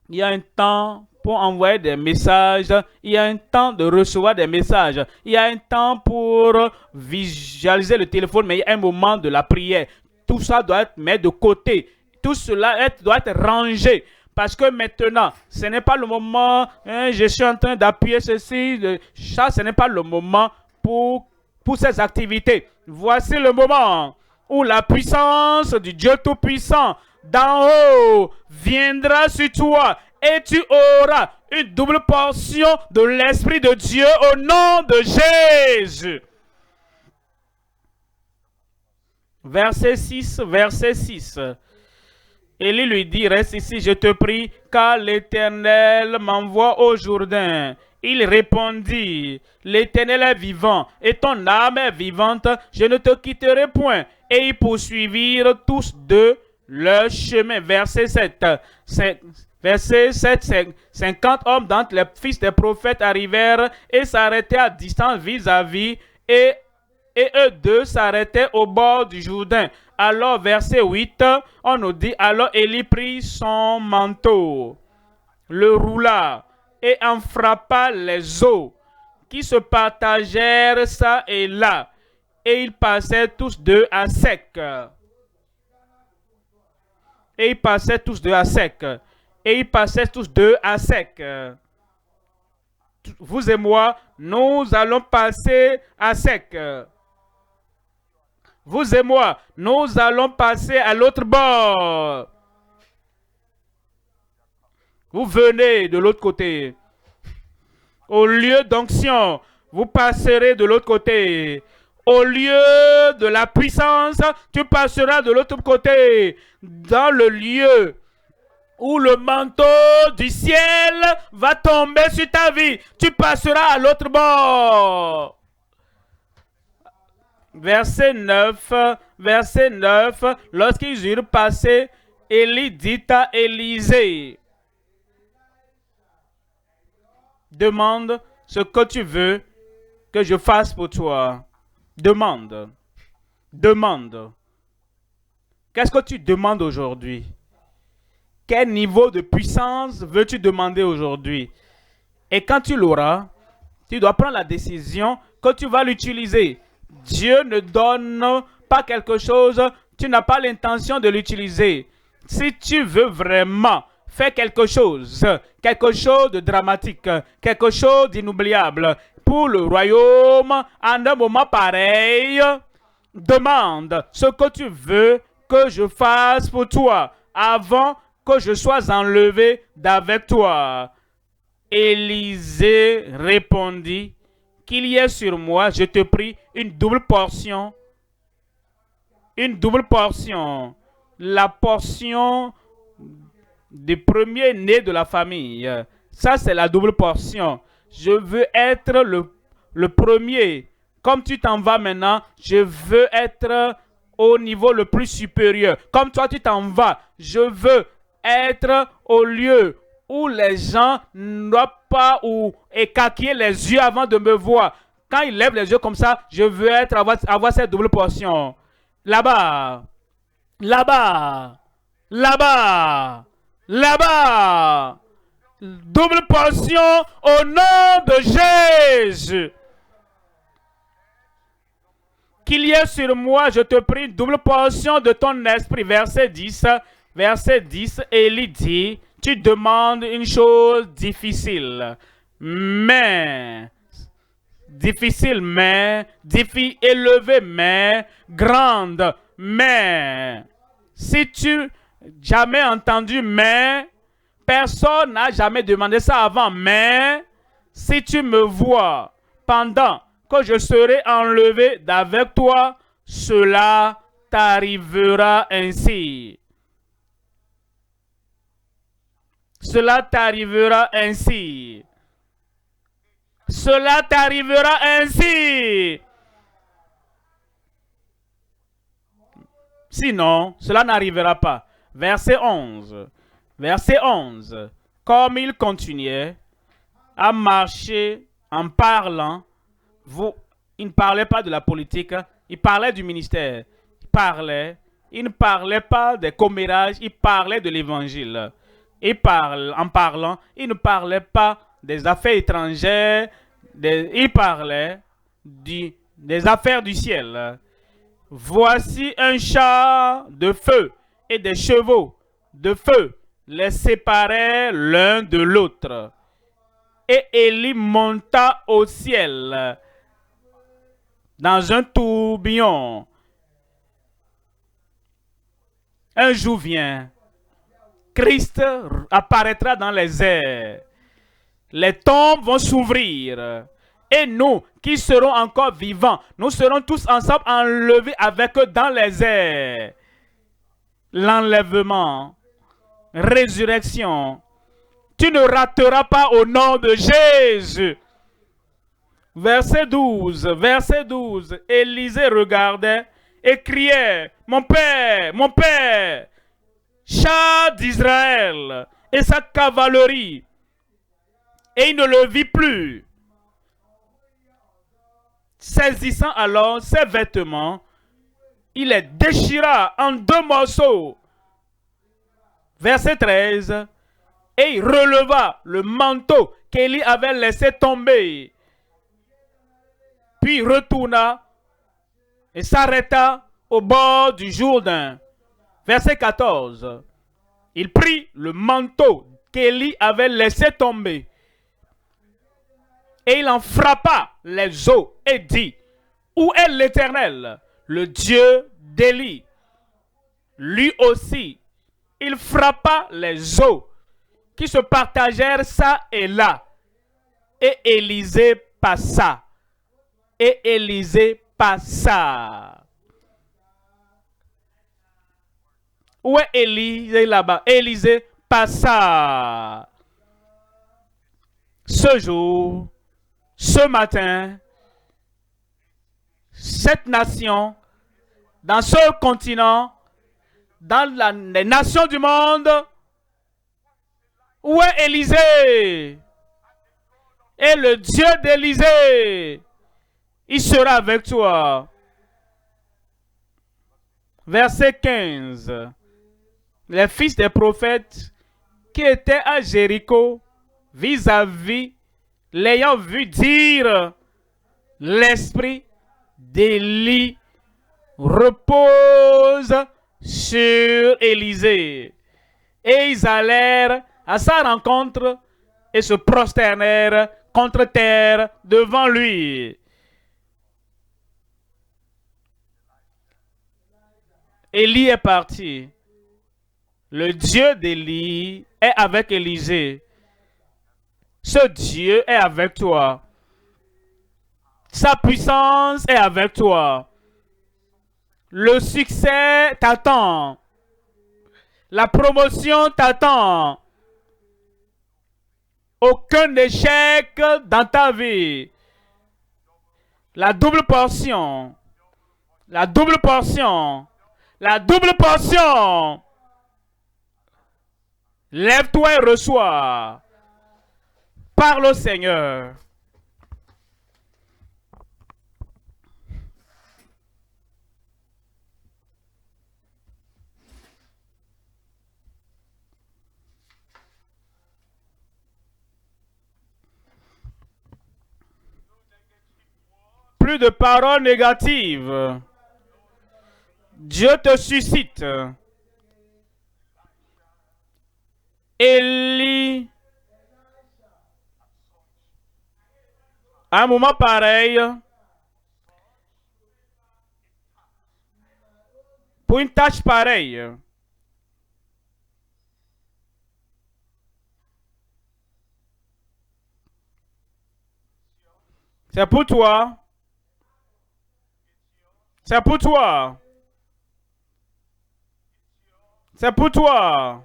Il y a un temps pour envoyer des messages, il y a un temps de recevoir des messages, il y a un temps pour visualiser le téléphone, mais il y a un moment de la prière. Tout ça doit être mis de côté, tout cela doit être rangé, parce que maintenant, ce n'est pas le moment, je suis en train d'appuyer ceci, ça, ce n'est pas le moment pour pour ses activités. Voici le moment où la puissance du Dieu Tout-Puissant d'en haut viendra sur toi et tu auras une double portion de l'Esprit de Dieu au nom de Jésus. Verset 6, verset 6. Élie lui dit, reste ici, je te prie, car l'Éternel m'envoie au Jourdain. Il répondit, l'Éternel est vivant, et ton âme est vivante, je ne te quitterai point. Et ils poursuivirent tous deux leur chemin. Verset 7. Verset 7, 50 hommes d'entre les fils des prophètes arrivèrent et s'arrêtaient à distance vis-à-vis, et eux deux s'arrêtaient au bord du Jourdain. Alors, verset 8, on nous dit, alors Élie prit son manteau, le roula et en frappa les eaux qui se partagèrent ça et là, et ils passaient tous deux à sec. Et ils passaient tous deux à sec. Et ils passaient tous deux à sec. Vous et moi, nous allons passer à sec. Vous et moi, nous allons passer à l'autre bord. Vous venez de l'autre côté. Au lieu d'onction, vous passerez de l'autre côté. Au lieu de la puissance, tu passeras de l'autre côté. Dans le lieu où le manteau du ciel va tomber sur ta vie, tu passeras à l'autre bord. Verset 9, lorsqu'ils eurent passé, Élie dit à Élisée, demande ce que tu veux que je fasse pour toi. Demande. Demande. Qu'est-ce que tu demandes aujourd'hui? Quel niveau de puissance veux-tu demander aujourd'hui? Et quand tu l'auras, tu dois prendre la décision que tu vas l'utiliser. Dieu ne donne pas quelque chose, tu n'as pas l'intention de l'utiliser. Si tu veux vraiment faire quelque chose de dramatique, quelque chose d'inoubliable pour le royaume, en un moment pareil, demande ce que tu veux que je fasse pour toi avant que je sois enlevé d'avec toi. Élisée répondit, qu'il y ait sur moi, je te prie, une double portion. Une double portion. La portion du premier-né de la famille. Ça, c'est la double portion. Je veux être le premier. Comme tu t'en vas maintenant, je veux être au niveau le plus supérieur. Comme toi, tu t'en vas, je veux être au lieu où les gens n'ont pas ou écarquiller les yeux avant de me voir. Quand ils lèvent les yeux comme ça, je veux avoir cette double portion. Là-bas, là-bas, là-bas, là-bas. Double portion au nom de Jésus. Qu'il y ait sur moi, je te prie, une double portion de ton esprit. Verset 10, Élie dit, tu demandes une chose difficile, mais élevée, mais grande, mais si tu jamais entendu mais, personne n'a jamais demandé ça avant, mais si tu me vois pendant que je serai enlevé d'avec toi, cela t'arrivera ainsi. Cela t'arrivera ainsi. Cela t'arrivera ainsi. Sinon, cela n'arrivera pas. Verset 11. Verset 11. Comme il continuait à marcher en parlant, il ne parlait pas de la politique, il parlait du ministère. Il ne parlait pas des commérages, il parlait de l'évangile. En parlant, il ne parlait pas des affaires étrangères, il parlait des affaires du ciel. Voici un char de feu et des chevaux de feu les séparaient l'un de l'autre. Et Élie monta au ciel dans un tourbillon. Un jour vient, Christ apparaîtra dans les airs. Les tombes vont s'ouvrir. Et nous, qui serons encore vivants, nous serons tous ensemble enlevés avec eux dans les airs. L'enlèvement, résurrection. Tu ne rateras pas au nom de Jésus. Verset 12, verset 12. Élisée regardait et criait, mon Père, char d'Israël et sa cavalerie. Et il ne le vit plus. Saisissant alors ses vêtements, il les déchira en 2 morceaux. Verset 13. Et il releva le manteau qu'Élie avait laissé tomber. Puis il retourna et s'arrêta au bord du Jourdain. Verset 14. Il prit le manteau qu'Élie avait laissé tomber. Et il en frappa les eaux et dit, où est l'Éternel, le Dieu d'Élie? Lui aussi, il frappa les eaux qui se partagèrent ça et là. Et Élisée passa. Et Élisée passa. Où est Élisée là-bas? Élisée passa. Ce jour, ce matin, cette nation, dans ce continent, dans les nations du monde, où est Élisée? Et le Dieu d'Élisée, il sera avec toi. Verset 15. Les fils des prophètes qui étaient à Jéricho, vis-à-vis, l'ayant vu dire, l'esprit d'Élie repose sur Élisée. Et ils allèrent à sa rencontre et se prosternèrent contre terre devant lui. Élie est parti. Le Dieu d'Élie est avec Élisée. Ce Dieu est avec toi. Sa puissance est avec toi. Le succès t'attend. La promotion t'attend. Aucun échec dans ta vie. La double portion. La double portion. La double portion. Lève-toi et reçois. Parle au Seigneur. Plus de paroles négatives. Dieu te suscite. Élie, à un moment pareil, pour une tâche pareille, c'est pour toi. C'est pour toi. C'est pour toi.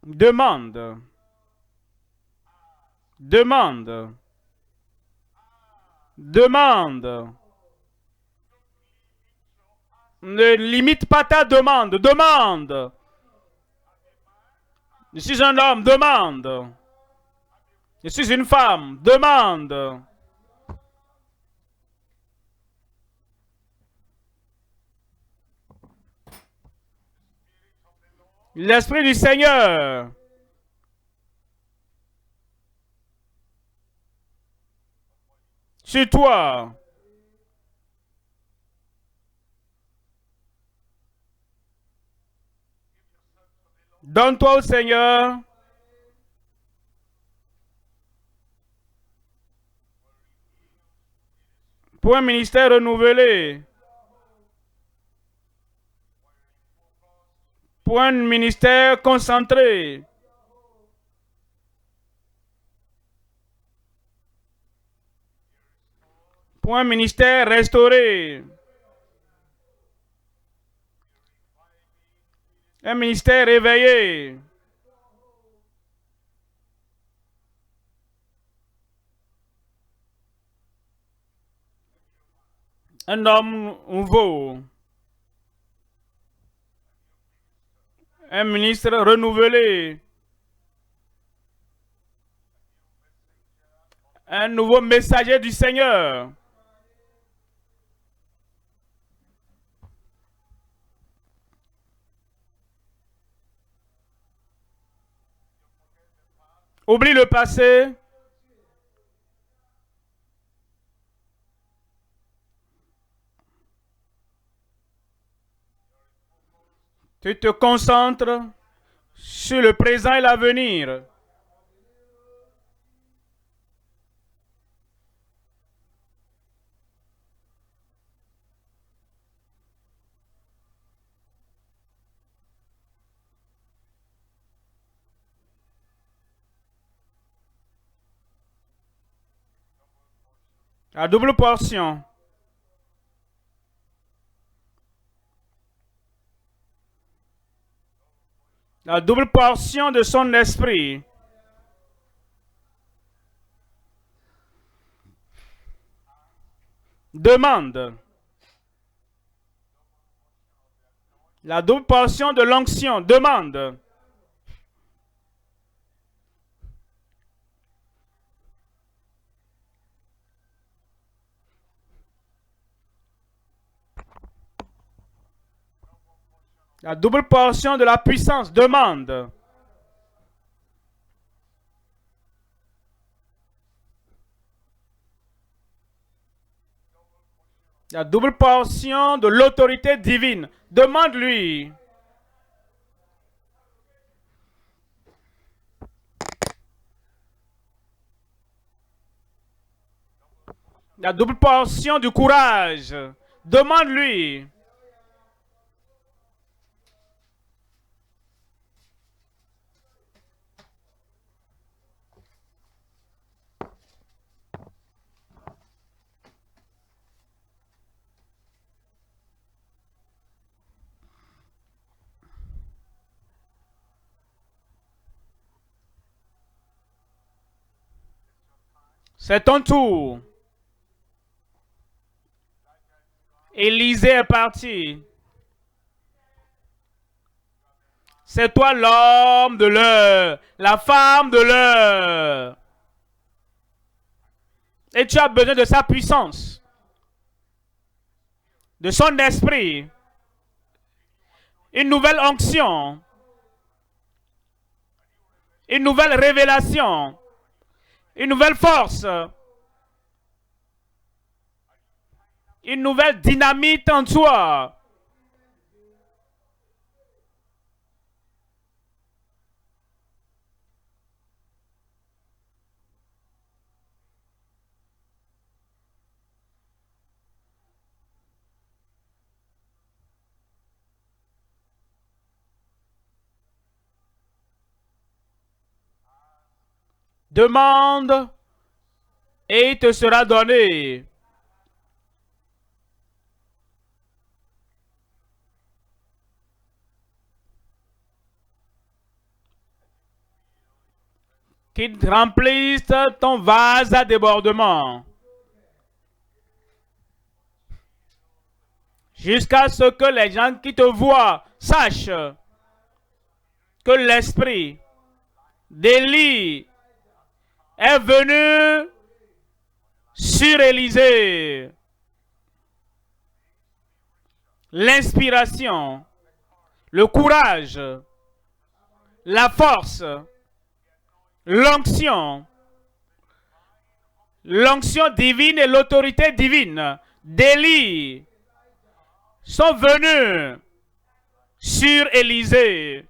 Demande. Demande. Demande. Ne limite pas ta demande. Demande. Je suis un homme. Demande. Je suis une femme. Demande. L'Esprit du Seigneur. Sur toi. Donne-toi au Seigneur. pour un ministère renouvelé, pour un ministère concentré, pour un ministère restauré, un ministère réveillé, un homme nouveau, un ministre renouvelé, un nouveau messager du Seigneur. Oublie le passé. Tu te concentres sur le présent et l'avenir. À double portion. La double portion de son esprit. Demande. La double portion de l'onction. Demande. La double portion de la puissance. Demande. La double portion de l'autorité divine. Demande-lui. La double portion du courage. Demande-lui. C'est ton tour. Élisée est parti. C'est toi l'homme de l'heure, la femme de l'heure. Et tu as besoin de sa puissance, de son esprit, une nouvelle onction, une nouvelle révélation, une nouvelle force, une nouvelle dynamite en toi. Demande et il te sera donné. Qu'il remplisse ton vase à débordement. Jusqu'à ce que les gens qui te voient sachent que l'esprit d'Élie est venu sur Élisée. L'inspiration, le courage, la force, l'onction divine et l'autorité divine d'Élie sont venus sur Élisée.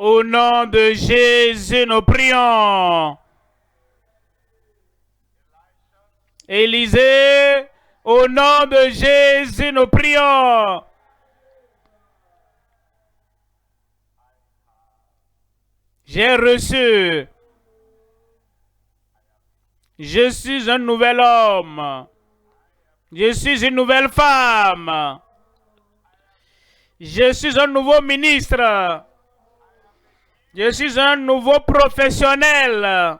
Au nom de Jésus, nous prions. Élisée, au nom de Jésus, nous prions. J'ai reçu. Je suis un nouvel homme. Je suis une nouvelle femme. Je suis un nouveau ministre. Je suis un nouveau professionnel.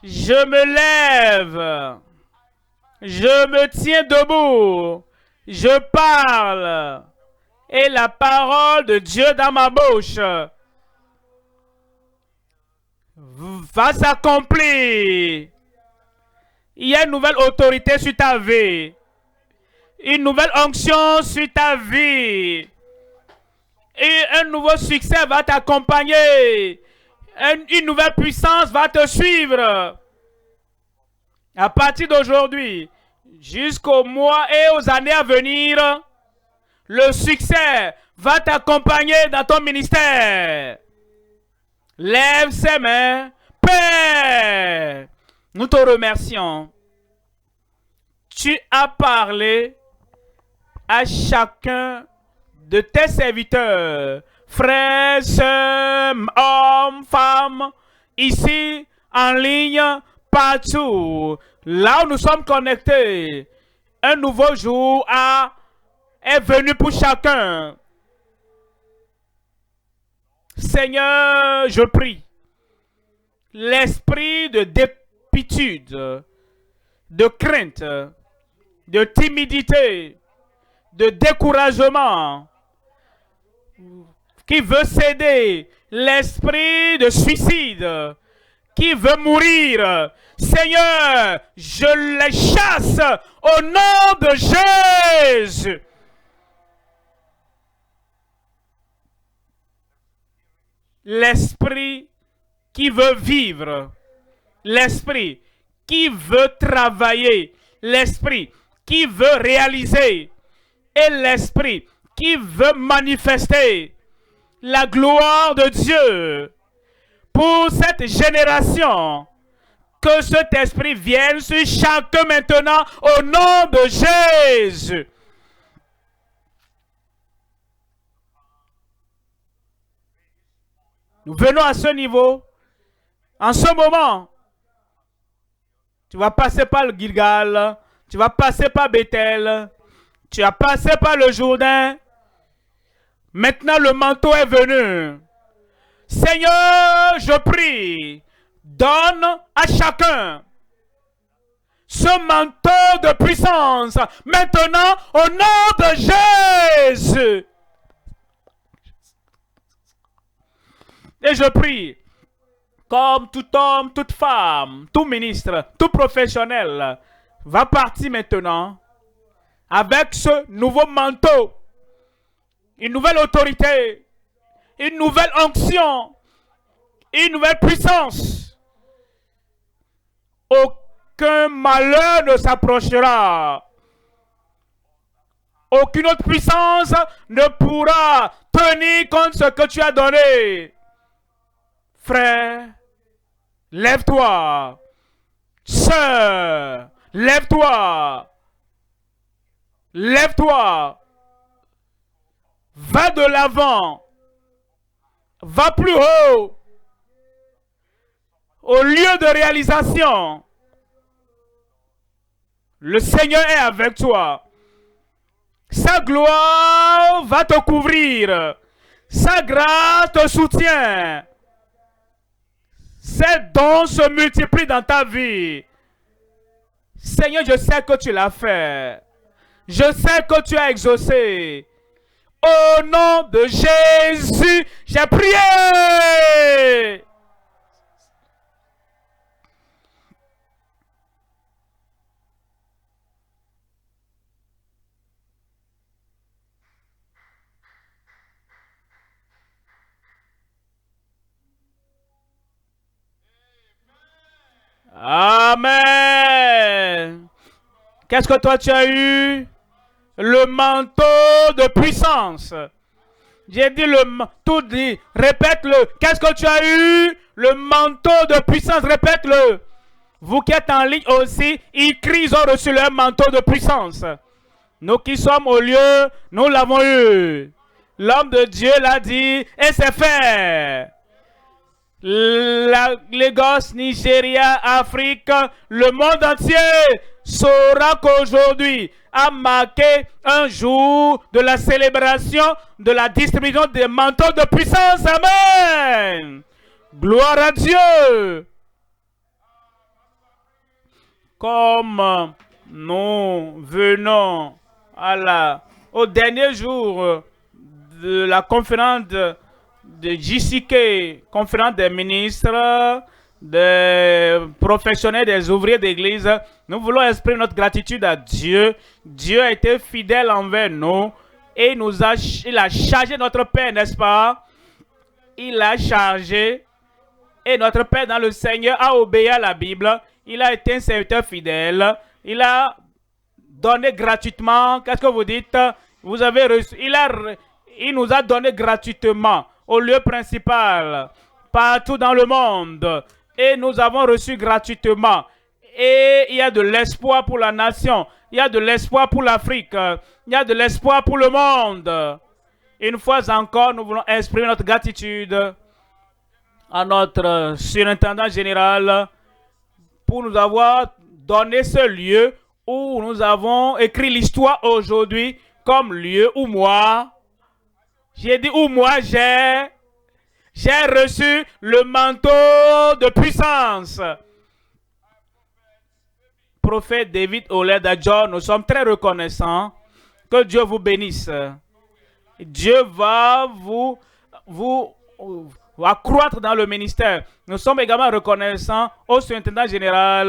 Je me lève. Je me tiens debout. Je parle. Et la parole de Dieu dans ma bouche va s'accomplir. Il y a une nouvelle autorité sur ta vie. Une nouvelle onction sur ta vie. Et un nouveau succès va t'accompagner. Une nouvelle puissance va te suivre. À partir d'aujourd'hui, jusqu'au mois et aux années à venir, le succès va t'accompagner dans ton ministère. Lève ses mains. Père, nous te remercions. Tu as parlé à chacun de tes serviteurs, frères, sœurs, hommes, femmes, ici, en ligne, partout. Là où nous sommes connectés, un nouveau jour est venu pour chacun. Seigneur, je prie. L'esprit de dépitude, de crainte, de timidité, de découragement, qui veut céder, l'esprit de suicide, qui veut mourir, Seigneur, je les chasse au nom de Jésus. L'esprit qui veut vivre, l'esprit qui veut travailler, l'esprit qui veut réaliser et l'esprit qui veut manifester la gloire de Dieu pour cette génération. Que cet esprit vienne sur chacun maintenant au nom de Jésus. Nous venons à ce niveau. En ce moment, tu vas passer par le Gilgal, tu vas passer par Bethel, tu vas passer par le Jourdain. Maintenant, le manteau est venu. Seigneur, je prie, donne à chacun ce manteau de puissance. Maintenant, au nom de Jésus. Et je prie, comme tout homme, toute femme, tout ministre, tout professionnel, va partir maintenant avec ce nouveau manteau, une nouvelle autorité, une nouvelle onction, une nouvelle puissance. Aucun malheur ne s'approchera. Aucune autre puissance ne pourra tenir contre ce que tu as donné. Frère, lève-toi. Sœur, lève-toi. Lève-toi. Va de l'avant. Va plus haut. Au lieu de réalisation. Le Seigneur est avec toi. Sa gloire va te couvrir. Sa grâce te soutient. Ces dons se multiplient dans ta vie. Seigneur, je sais que tu l'as fait. Je sais que tu as exaucé. Au nom de Jésus, j'ai prié. Amen. Qu'est-ce que toi tu as eu? Le manteau de puissance. J'ai dit tout dit. Répète-le. Qu'est-ce que tu as eu? Le manteau de puissance. Répète-le. Vous qui êtes en ligne aussi, ils ont reçu leur manteau de puissance. Nous qui sommes au lieu, nous l'avons eu. L'homme de Dieu l'a dit et c'est fait. Lagos, Nigeria, Afrique, le monde entier saura qu'aujourd'hui a marqué un jour de la célébration de la distribution des manteaux de puissance. Amen. Gloire à Dieu. Comme nous venons au dernier jour de la conférence de JCK, conférence des ministres, des professionnels, des ouvriers d'église, nous voulons exprimer notre gratitude à Dieu. Dieu a été fidèle envers nous et il a chargé notre Père, n'est-ce pas? Il a chargé et notre Père dans le Seigneur a obéi à la Bible. Il a été un serviteur fidèle. Il a donné gratuitement. Qu'est-ce que vous dites? Vous avez reçu. Il nous a donné gratuitement au lieu principal, partout dans le monde. Et nous avons reçu gratuitement. Et il y a de l'espoir pour la nation. Il y a de l'espoir pour l'Afrique. Il y a de l'espoir pour le monde. Une fois encore, nous voulons exprimer notre gratitude à notre surintendant général pour nous avoir donné ce lieu où nous avons écrit l'histoire aujourd'hui comme lieu où moi, j'ai dit où moi j'ai reçu le manteau de puissance. Prophète David Oledadjo, nous sommes très reconnaissants. Que Dieu vous bénisse. Dieu va vous accroître dans le ministère. Nous sommes également reconnaissants au surintendant général